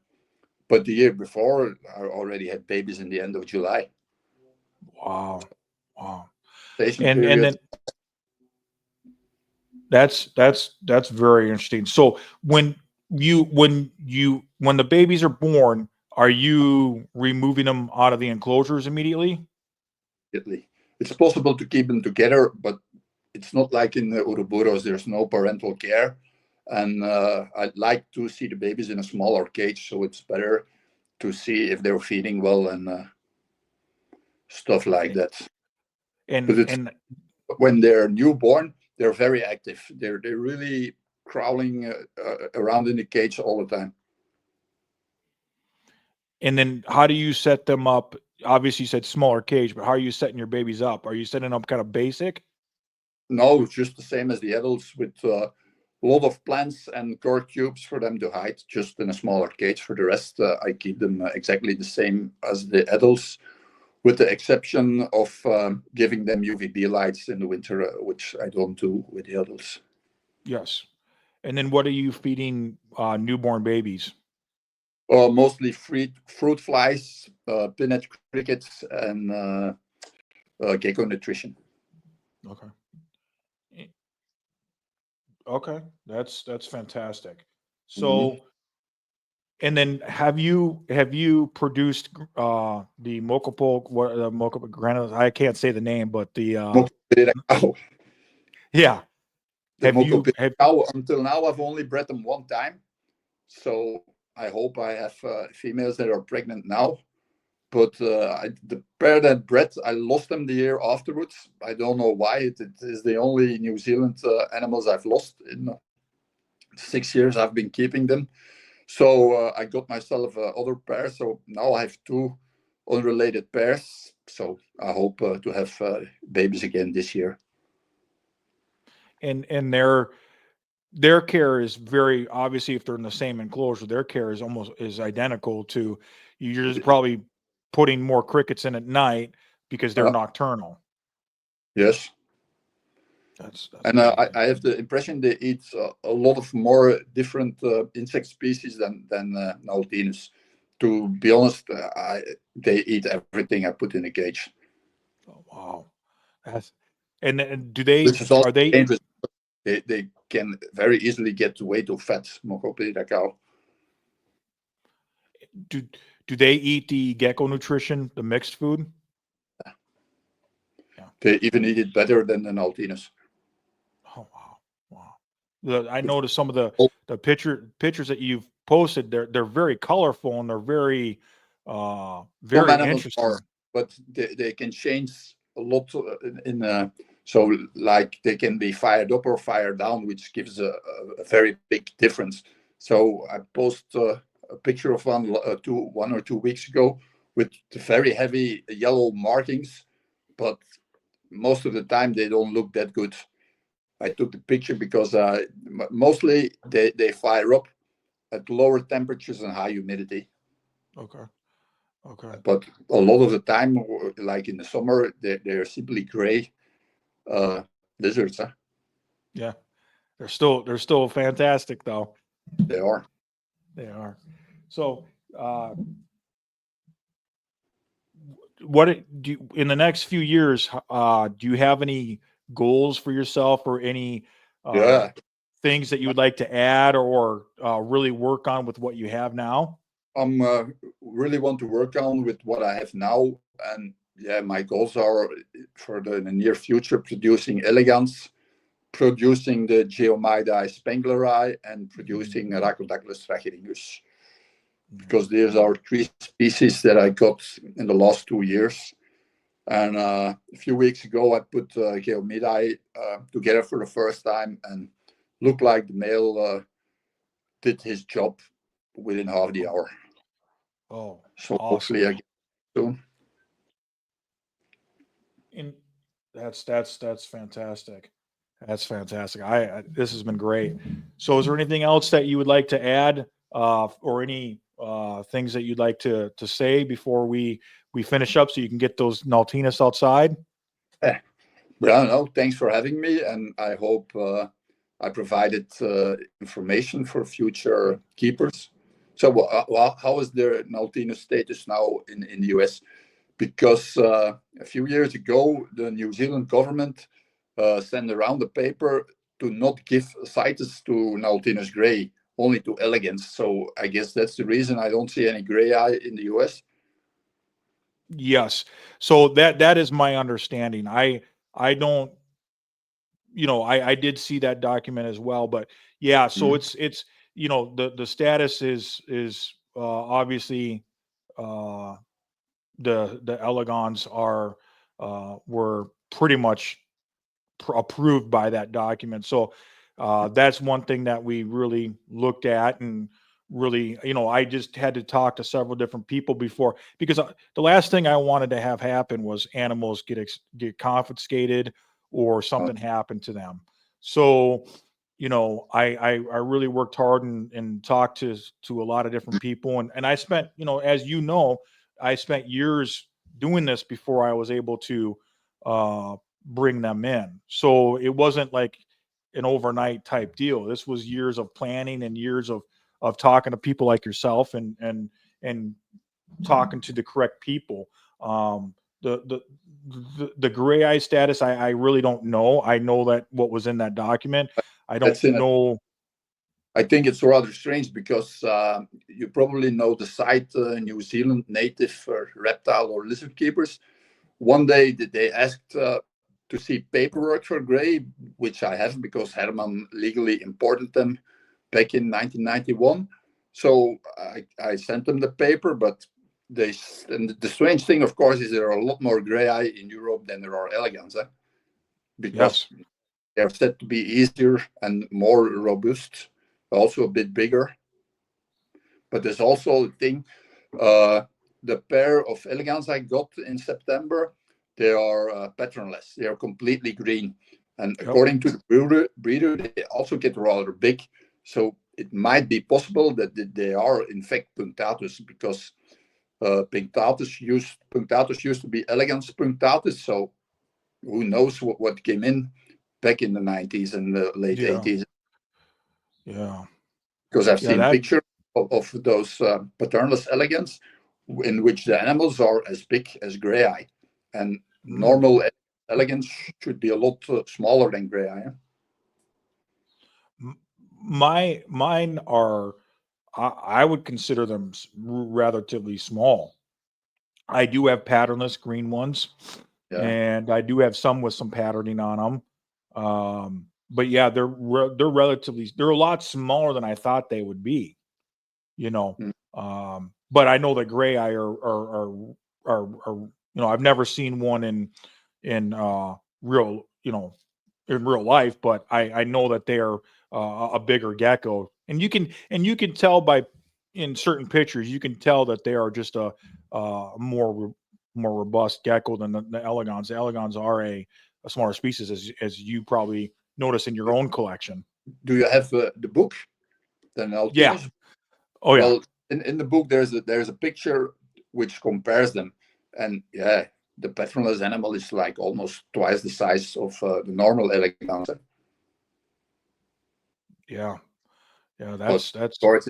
B: But the year before, I already had babies in the end of July.
A: wow, wow,
B: Station
A: and
B: period.
A: then that's very interesting. So when the babies are born, are you removing them out of the enclosures immediately?
B: Immediately. It's possible to keep them together, but it's not like in the Ouroboros. There's no parental care, and I'd like to see the babies in a smaller cage, so it's better to see if they're feeding well and stuff like
A: And
B: that. But
A: and,
B: it's
A: and
B: when they're newborn, they're very active. They're really crawling around in the cage all the time.
A: And then how do you set them up? Obviously, you said smaller cage, but how are you setting your babies up? Are you setting up kind of basic?
B: No, it's just the same as the adults with a lot of plants and cork tubes for them to hide, just in a smaller cage. For the rest, I keep them exactly the same as the adults, with the exception of giving them UVB lights in the winter, which I don't do with the adults.
A: Yes. And then what are you feeding newborn babies?
B: Mostly fruit flies, pinhead crickets, and gecko nutrition.
A: Okay. Okay. That's fantastic.
B: Mhm.
A: So, and then have you produced the Mokopol, what the Mokopol granite? I can't say the name, but the
B: Mokopelida cow.
A: yeah.
B: The
A: Have you
B: Mokopelida
A: have
B: cow, until now, I've only bred them one time. So I hope I have females that are pregnant now. But the pair that bred, I lost them the year afterwards. I don't know why. It is the only New Zealand animals I've lost in 6 years I've been keeping them. So I got myself other pair. So now I have two unrelated pairs. So I hope to have babies again this year.
A: and their care is very obviously if they're in the same enclosure, their care is almost is identical to you're just probably putting more crickets in at night because they're
B: Uh,
A: nocturnal.
B: yes.
A: That's
B: And
A: amazing.
B: I have the impression they eat a lot of more different insect species than Nautilus. To be honest, they eat everything I put in a cage,
A: Oh, wow. That's and do they
B: which is also
A: are they
B: dangerous. They can very easily get way too fat. Mokopelida cow.
A: do do they eat the gecko nutrition, the mixed food? Yeah.
B: They even eat it better than the Nautilus.
A: Oh wow. Wow. I noticed some of
B: All,
A: the pictures that you've posted, they're very colorful and they're
B: some
A: very
B: animals are,
A: interesting.
B: but they can change a lot so like they can be fired up or fired down, which gives a very big difference. So I posted a picture of one 1 or 2 weeks ago with very heavy yellow markings, but most of the time they don't look that good. I took the picture because mostly they fire up at lower temperatures and high humidity.
A: Okay. Okay.
B: But a lot of the time, like in the summer, they're simply gray lizards. Huh?
A: Yeah. They're still fantastic though.
B: They are.
A: They are. So, what do you, in the next few years? Do you have any goals for yourself or any uh,
B: Yeah.
A: things that you would like to add or really work on with what you have now?
B: I'm really want to work on with what I have now, and yeah, my goals are for the near future producing elegans, producing the Geomidae spengleri, and producing Rhacodactylus trachyringus, because these are three species that I got in the last 2 years. And a few weeks ago, I put Geomidae together for the first time, and looked like the male did his job within half the hour.
A: Oh,
B: So
A: awesome!
B: hopefully I get soon.
A: And that's fantastic. That's fantastic. I this has been great. So, is there anything else that you would like to add, or any things that you'd like to say before we finish up, so you can get those Naltinas outside?
B: Eh, well, no, thanks for having me, and I hope I provided information for future keepers. So, how is the Nautinus status now in the US? Because a few years ago, the New Zealand government sent around a paper to not give citus to Nautinus gray, only to elegans. So I guess that's the reason I don't see any gray eye in the US.
A: Yes. So that is my understanding. I don't, I did see that document as well, but yeah, so
B: Mm.
A: it's the status is obviously uh the elegons are were pretty much approved by that document. So that's one thing that we really looked at and really, I just had to talk to several different people before because the last thing I wanted to have happen was animals get confiscated or
B: Uh,
A: something happened to them. So I really worked hard and talked to a lot of different people, and I spent, as I spent years doing this before I was able to uh, bring them in. So it wasn't like an overnight type deal. This was years of planning and years of talking to people like yourself and talking to the correct people. Um, the gray eye status, I really don't know. I know that what was in that document. I don't
B: That's in it.
A: know.
B: I think it's rather strange because you probably know the site New Zealand native reptile or lizard keepers. One day they asked to see paperwork for gray, which I have because Herman legally imported them back in 1991. So I sent them the paper, but and the strange thing, of course, is there are a lot more gray eye in Europe than there are elegans, because
A: Yes.
B: they're said to be easier and more robust, also a bit bigger. But there's also a thing, uh, the pair of elegans I got in September, they are patternless. They are completely green. And
A: Yep.
B: according to the breeder, they also get rather big. So it might be possible that they are in fact punctatus, because punctatus used to be elegans punctatus. So who knows what came in back in the 90s and the late
A: Yeah.
B: 80s,
A: Yeah.
B: because I've
A: Yeah.
B: seen
A: That.
B: pictures of those paternalist elegans in which the animals are as big as gray eye, and
A: Mm,
B: normal elegans should be a lot smaller than gray eye.
A: mine are. I would consider them relatively small. I do have patternless green ones,
B: Yeah.
A: and I do have some with some patterning on them. But yeah, they're relatively, they're a lot smaller than I thought they would be. You know,
B: Mm.
A: but I know that gray eye are I've never seen one in real in real life, but I know that they're a bigger gecko, and you can tell by in certain pictures you can tell that they are just more robust gecko than the elegans. The elegans are a smaller species, as you probably notice in your own collection.
B: Do you have the book, then
A: Yeah.
B: Altinus?
A: Oh yeah.
B: Well, in the book there's a picture which compares them, and yeah, the paternalist animal is like almost twice the size of the normal elegans.
A: Yeah. Yeah.
B: But of
A: That's
B: course,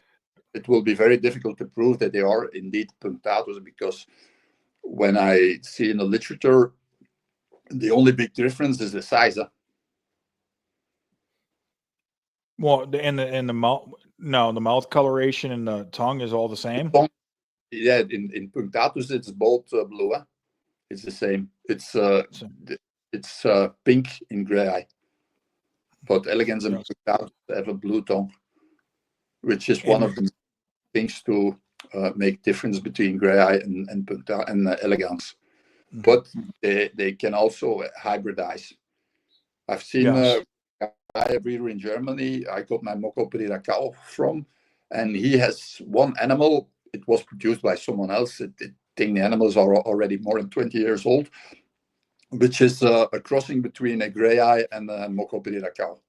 B: it will be very difficult to prove that they are indeed punctatus, because when I see in the literature, the only big difference is the size.
A: well, in the mouth. No, the mouth coloration and the tongue is all the
B: The
A: same.
B: tongue, yeah, in punctatus it's both blue. It's the same.
A: So,
B: It's pink in gray eye, but elegans and
A: yes.
B: punctatus have a blue tongue, which is one
A: And
B: of the things to make difference between gray eye and elegans.
A: mhm,
B: But they can also hybridize. I've seen
A: yes.
B: a breeder in Germany. I got my Moco Pereira cow from, and he has one animal. It was produced by someone else. I think the animals are already more than 20 years old, which is a crossing between a gray eye and a Moco Pereira cow.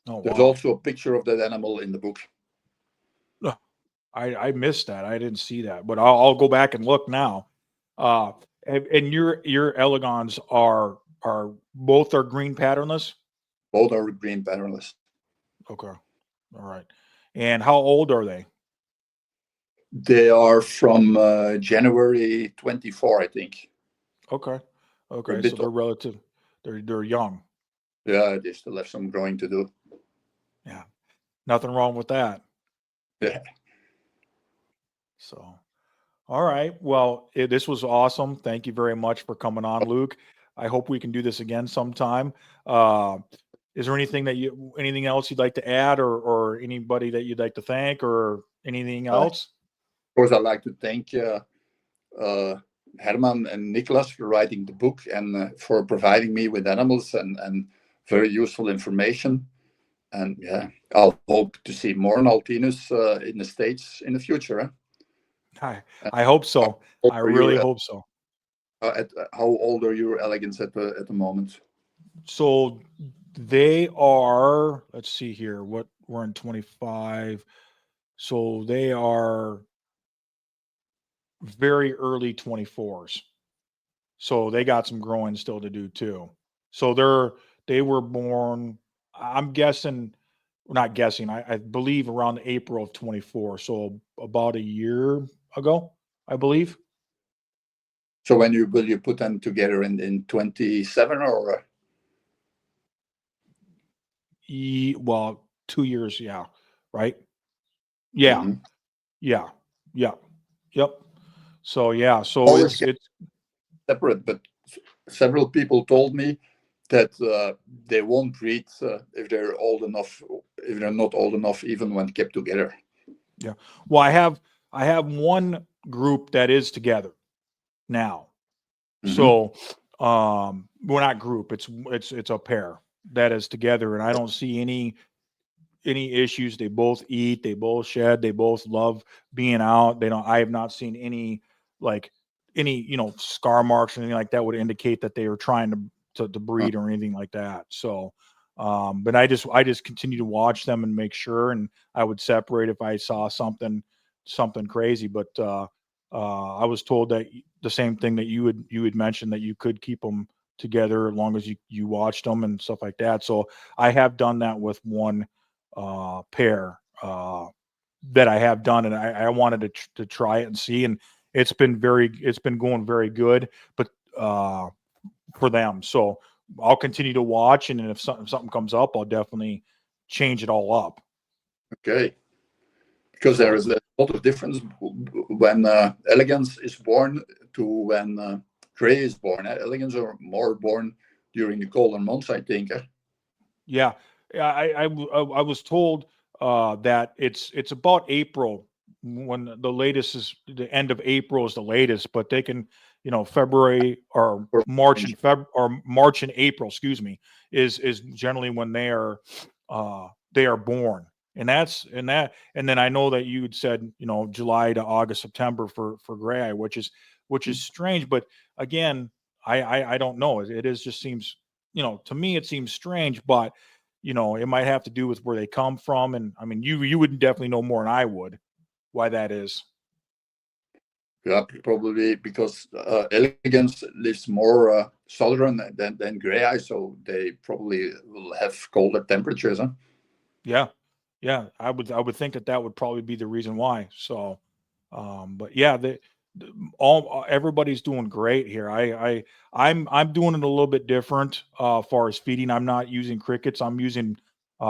A: Oh
B: There's
A: wow.
B: also a picture of that animal in the book.
A: Ugh, I missed that. I didn't see that, but I'll go back and look now. Uh, and your elegans are both are green patternless.
B: Both are green patternless.
A: Okay. All right. And how old are they?
B: They are from January 24, I think.
A: Okay.
B: They're a
A: Okay. So
B: bit
A: they're
B: old.
A: relative. They're young.
B: Yeah, they still have some growing to do.
A: Yeah. Nothing wrong with that.
B: Yeah.
A: So. All right. Well, this was awesome. Thank you very much for coming on, Luke. I hope we can do this again sometime. Uh, is there anything else you'd like to add, or anybody that you'd like to thank, or anything
B: Of
A: else?
B: course, I'd like to thank uh, Herman and Nicholas for writing the book, and for providing me with animals and very useful information. And yeah, I'll hope to see more Naltinus in the States in the future.
A: I
B: And
A: I hope
B: how
A: so.
B: old
A: I
B: are
A: really
B: your
A: hope so.
B: how old are your elegants at the moment?
A: So They are, let's see here, what we're in 25. So they are very early 24s. So they got some growing still to do too. So they were born, I'm guessing, not guessing, I believe around April of 24. So about a year ago, I believe.
B: So when you will you put them together in 27 or
A: Well, 2 years, yeah. Right? Yeah.
B: Mhm.
A: Yeah. Yeah. Yep. So yeah, so
B: always
A: it's
B: separate? But several people told me that they won't breed if they're old enough, if they're not old enough, even when kept together.
A: yeah. Well, I have one group that is together now.
B: Hmm.
A: So we're not group, it's a pair that is together, and I don't see any issues. They both eat, they both shed, they both love being out. They don't I have not seen any like any, scar marks or anything like that would indicate that they were trying to breed or anything like that. So but I just continue to watch them and make sure, and I would separate if I saw something crazy. But I was told that the same thing that you had mentioned, that you could keep them together as long as you watched them and stuff like that. So I have done that with one pair that I have done, and I wanted to try it and see, and it's been going very good, but uh, for them. So I'll continue to watch, and then if something comes up, I'll definitely change it all up.
B: Okay, because there
A: So
B: is a lot of difference when elegance is born to when gray is born. Elegance are more born during the colder months, I think.
A: yeah, yeah, I was told that it's about April when the latest is the end of April is the latest, but they can, February or
B: Or
A: March and March and April, excuse me, is generally when they are born. And then I know that you had said, July to August, September for gray eye, which is strange, but again, I don't know. It is just seems, to me it seems strange, but it might have to do with where they come from. And I mean, you would definitely know more than I would why that is.
B: yeah, probably because elegance lives more southern than gray eye, so they probably will have colder temperatures. Huh?
A: Yeah. Yeah. I would think that would probably be the reason why. So, but yeah, all everybody's doing great here. I'm doing it a little bit different, as far as feeding. I'm not using crickets. I'm using,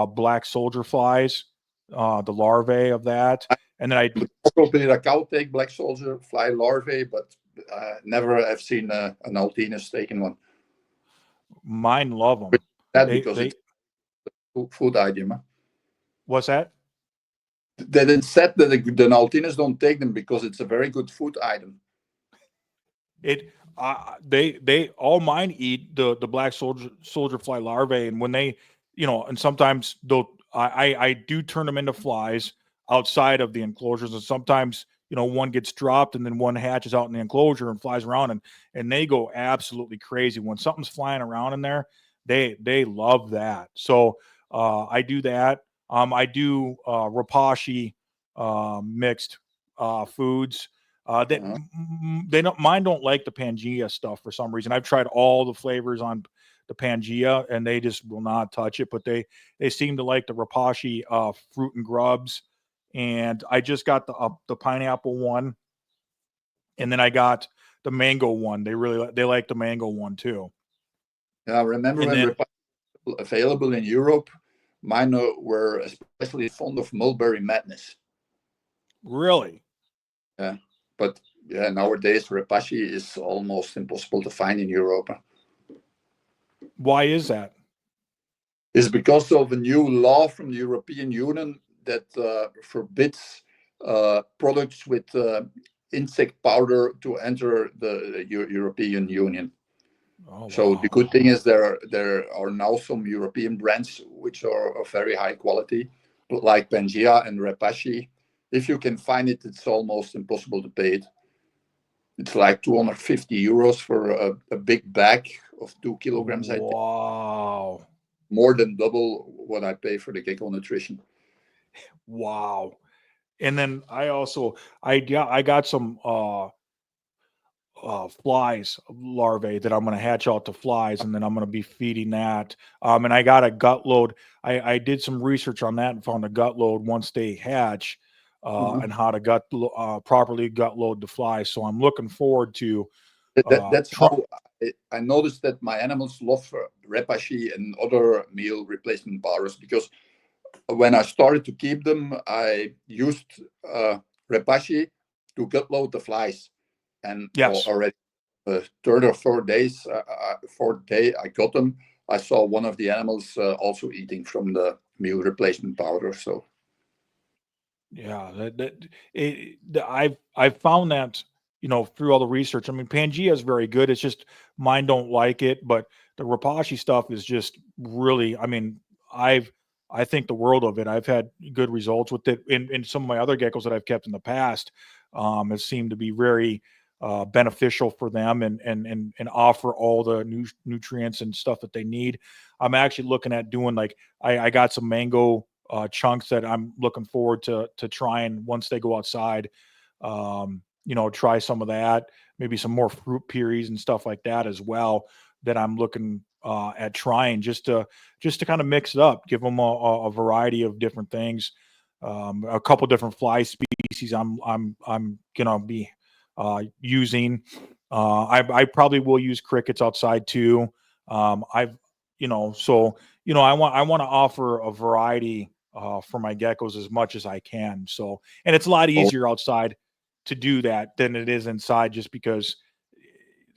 A: black soldier flies, the larvae of that. And then
B: Probably a cow take black soldier fly larvae, but never have seen an altinus taking one.
A: mine love
B: But
A: them.
B: that
A: They,
B: because
A: they,
B: it's food item. Huh?
A: what's that?
B: They then said that the altinus don't take them because it's a very good food item.
A: It they all mine eat the black soldier fly larvae, and when they, and sometimes they'll I do turn them into flies outside of the enclosures, and sometimes, one gets dropped and then one hatches out in the enclosure and flies around, and they go absolutely crazy when something's flying around in there. They love that. So I do that. I do rapashi mixed foods. That
B: Uh,
A: they don't mine don't like the Pangea stuff for some reason. I've tried all the flavors on the Pangea, and they just will not touch it. But they seem to like the Rapashi fruit and grubs. And I just got the pineapple one, and then I got the mango one. They like the mango one too.
B: yeah, remember
A: And
B: when
A: then
B: Repassi was available in Europe? Mine were especially fond of mulberry madness.
A: really,
B: Yeah, but yeah, nowadays Repassi is almost impossible to find in Europe.
A: why is that?
B: Is because of a new law from the European Union that forbids products with insect powder to enter the European Union.
A: Oh
B: So the
A: wow,
B: good thing is there are now some European brands which are of very high quality, like Pangea and Repassi. If you can find it, it's almost impossible to pay it. It's like 250 euros for a big bag of 2 kilograms, I think.
A: wow.
B: more than double what I pay for the gecko nutrition.
A: Wow. And then I got some flies larvae that I'm going to hatch out to flies, and then I'm going to be feeding that. And I got a gut load. I did some research on that and found a gut load once they hatch,
B: Mhm.
A: and how to properly gut load the flies. So I'm looking forward to
B: That's
A: try.
B: how I noticed that my animals love repashi and other meal replacement powders, because when I started to keep them, I used repashi to gut load the flies, and
A: Yes.
B: already the third or fourth day I got them, I saw one of the animals also eating from the meal replacement powder. So
A: Yeah, I've found that, through all the research. I mean, Pangea is very good. It's just mine don't like it, but the Rapashi stuff is just really. I mean, I've I think the world of it. I've had good results with it in some of my other geckos that I've kept in the past. It seemed to be very beneficial for them, and offer all the nutrients and stuff that they need. I'm actually looking at doing, like, I got some mango chunks that I'm looking forward to trying once they go outside. Try some of that, maybe some more fruit purees and stuff like that as well. That I'm looking at trying, just to kind of mix it up, give them a variety of different things. A couple different fly species I'm gonna be using. I probably will use crickets outside too. I've so I want to offer a variety for my geckos as much as I can. So, and it's a lot
B: oh,
A: easier outside to do that than it is inside, just because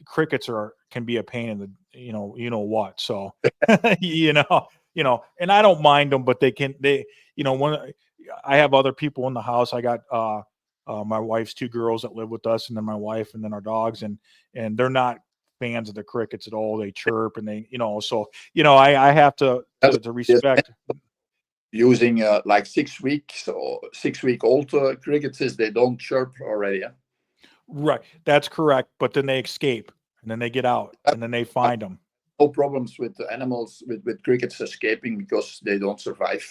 A: crickets can be a pain in the what. So, and I don't mind them, but when I have other people in the house. I got my wife's two girls that live with us, and then my wife, and then our dogs, and they're not fans of the crickets at all. They chirp, and so I have to
B: that's
A: respect.
B: using like 6 weeks or 6 week old crickets, they don't chirp already. Yeah?
A: Right, that's correct. But then they escape, and then they get out, and then they
B: I have
A: find them.
B: no problems with the animals with crickets escaping, because they don't survive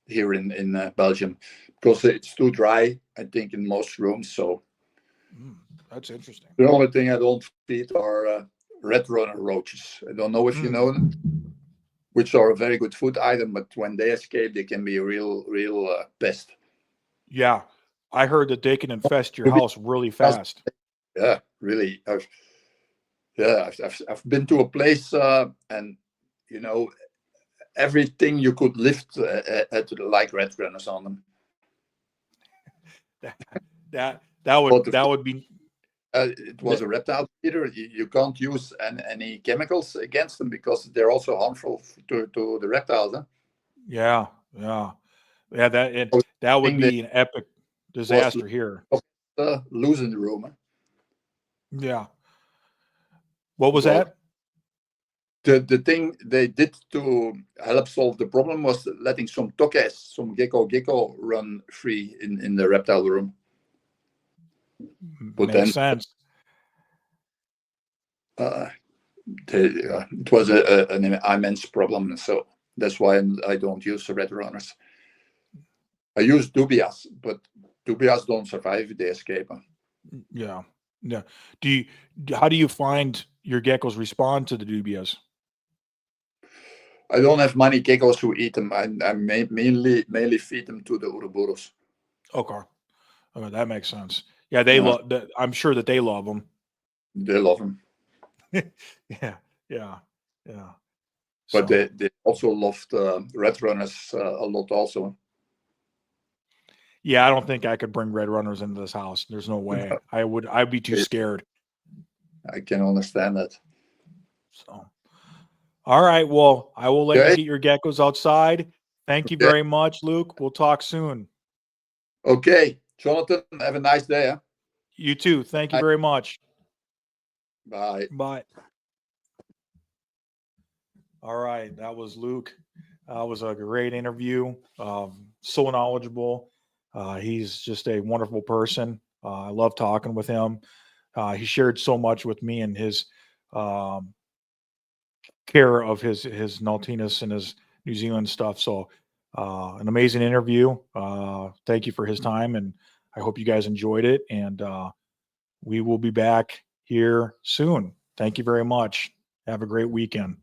B: here in Belgium, because it's too dry, I think, in most rooms. So
A: Mm, that's interesting.
B: the only thing I don't feed are red runner roaches. I don't know if you know them,
A: Mm,
B: which are a very good food item, but when they escape, they can be a real pest.
A: yeah, I heard that they can infest your house really fast.
B: Yeah, really. I've been to a place, and you know everything you could lift had like red runners on them.
A: That that
B: But
A: would that would be
B: it was a reptile feeder. You can't use any chemicals against them, because they're also harmful to the reptiles. Huh?
A: yeah, yeah, yeah.
B: I
A: That would
B: think that
A: be an epic
B: was
A: disaster here.
B: loose in the room. Huh?
A: Yeah. What was
B: But
A: that?
B: the thing they did to help solve the problem was letting some tokes, some gecko run free in the reptile room. But
A: Makes
B: then
A: sense.
B: uh, it was an immense problem. So that's why I don't use red runners. I use dubias, but dubias don't survive if they escape.
A: Yeah, yeah. Do you? How do you find your geckos respond to the dubias?
B: I don't have many geckos who eat them. I mainly feed them to the uroboros.
A: Okay, okay, that makes sense. Yeah, they
B: Yeah,
A: love. I'm sure that they love them.
B: they love them,
A: Yeah, yeah, yeah.
B: but
A: So
B: they also love the red runners a lot also.
A: yeah, I don't think I could bring red runners into this house. There's no way. I'd be too scared.
B: I can understand that.
A: So, all right. Well, I will let you
B: Okay,
A: get your geckos outside. Thank you
B: okay,
A: very much, Luke. We'll talk soon.
B: okay. Jonathan, have a nice day. Huh?
A: You too. Thank you very much.
B: Bye.
A: Bye. All right. That was Luke. Was a great interview. So knowledgeable. He's just a wonderful person. I love talking with him. He shared so much with me, and his um, care of his naughtiness and his New Zealand stuff. So an amazing interview. Thank you for his time, and I hope you guys enjoyed it. And we will be back here soon. Thank you very much. Have a great weekend.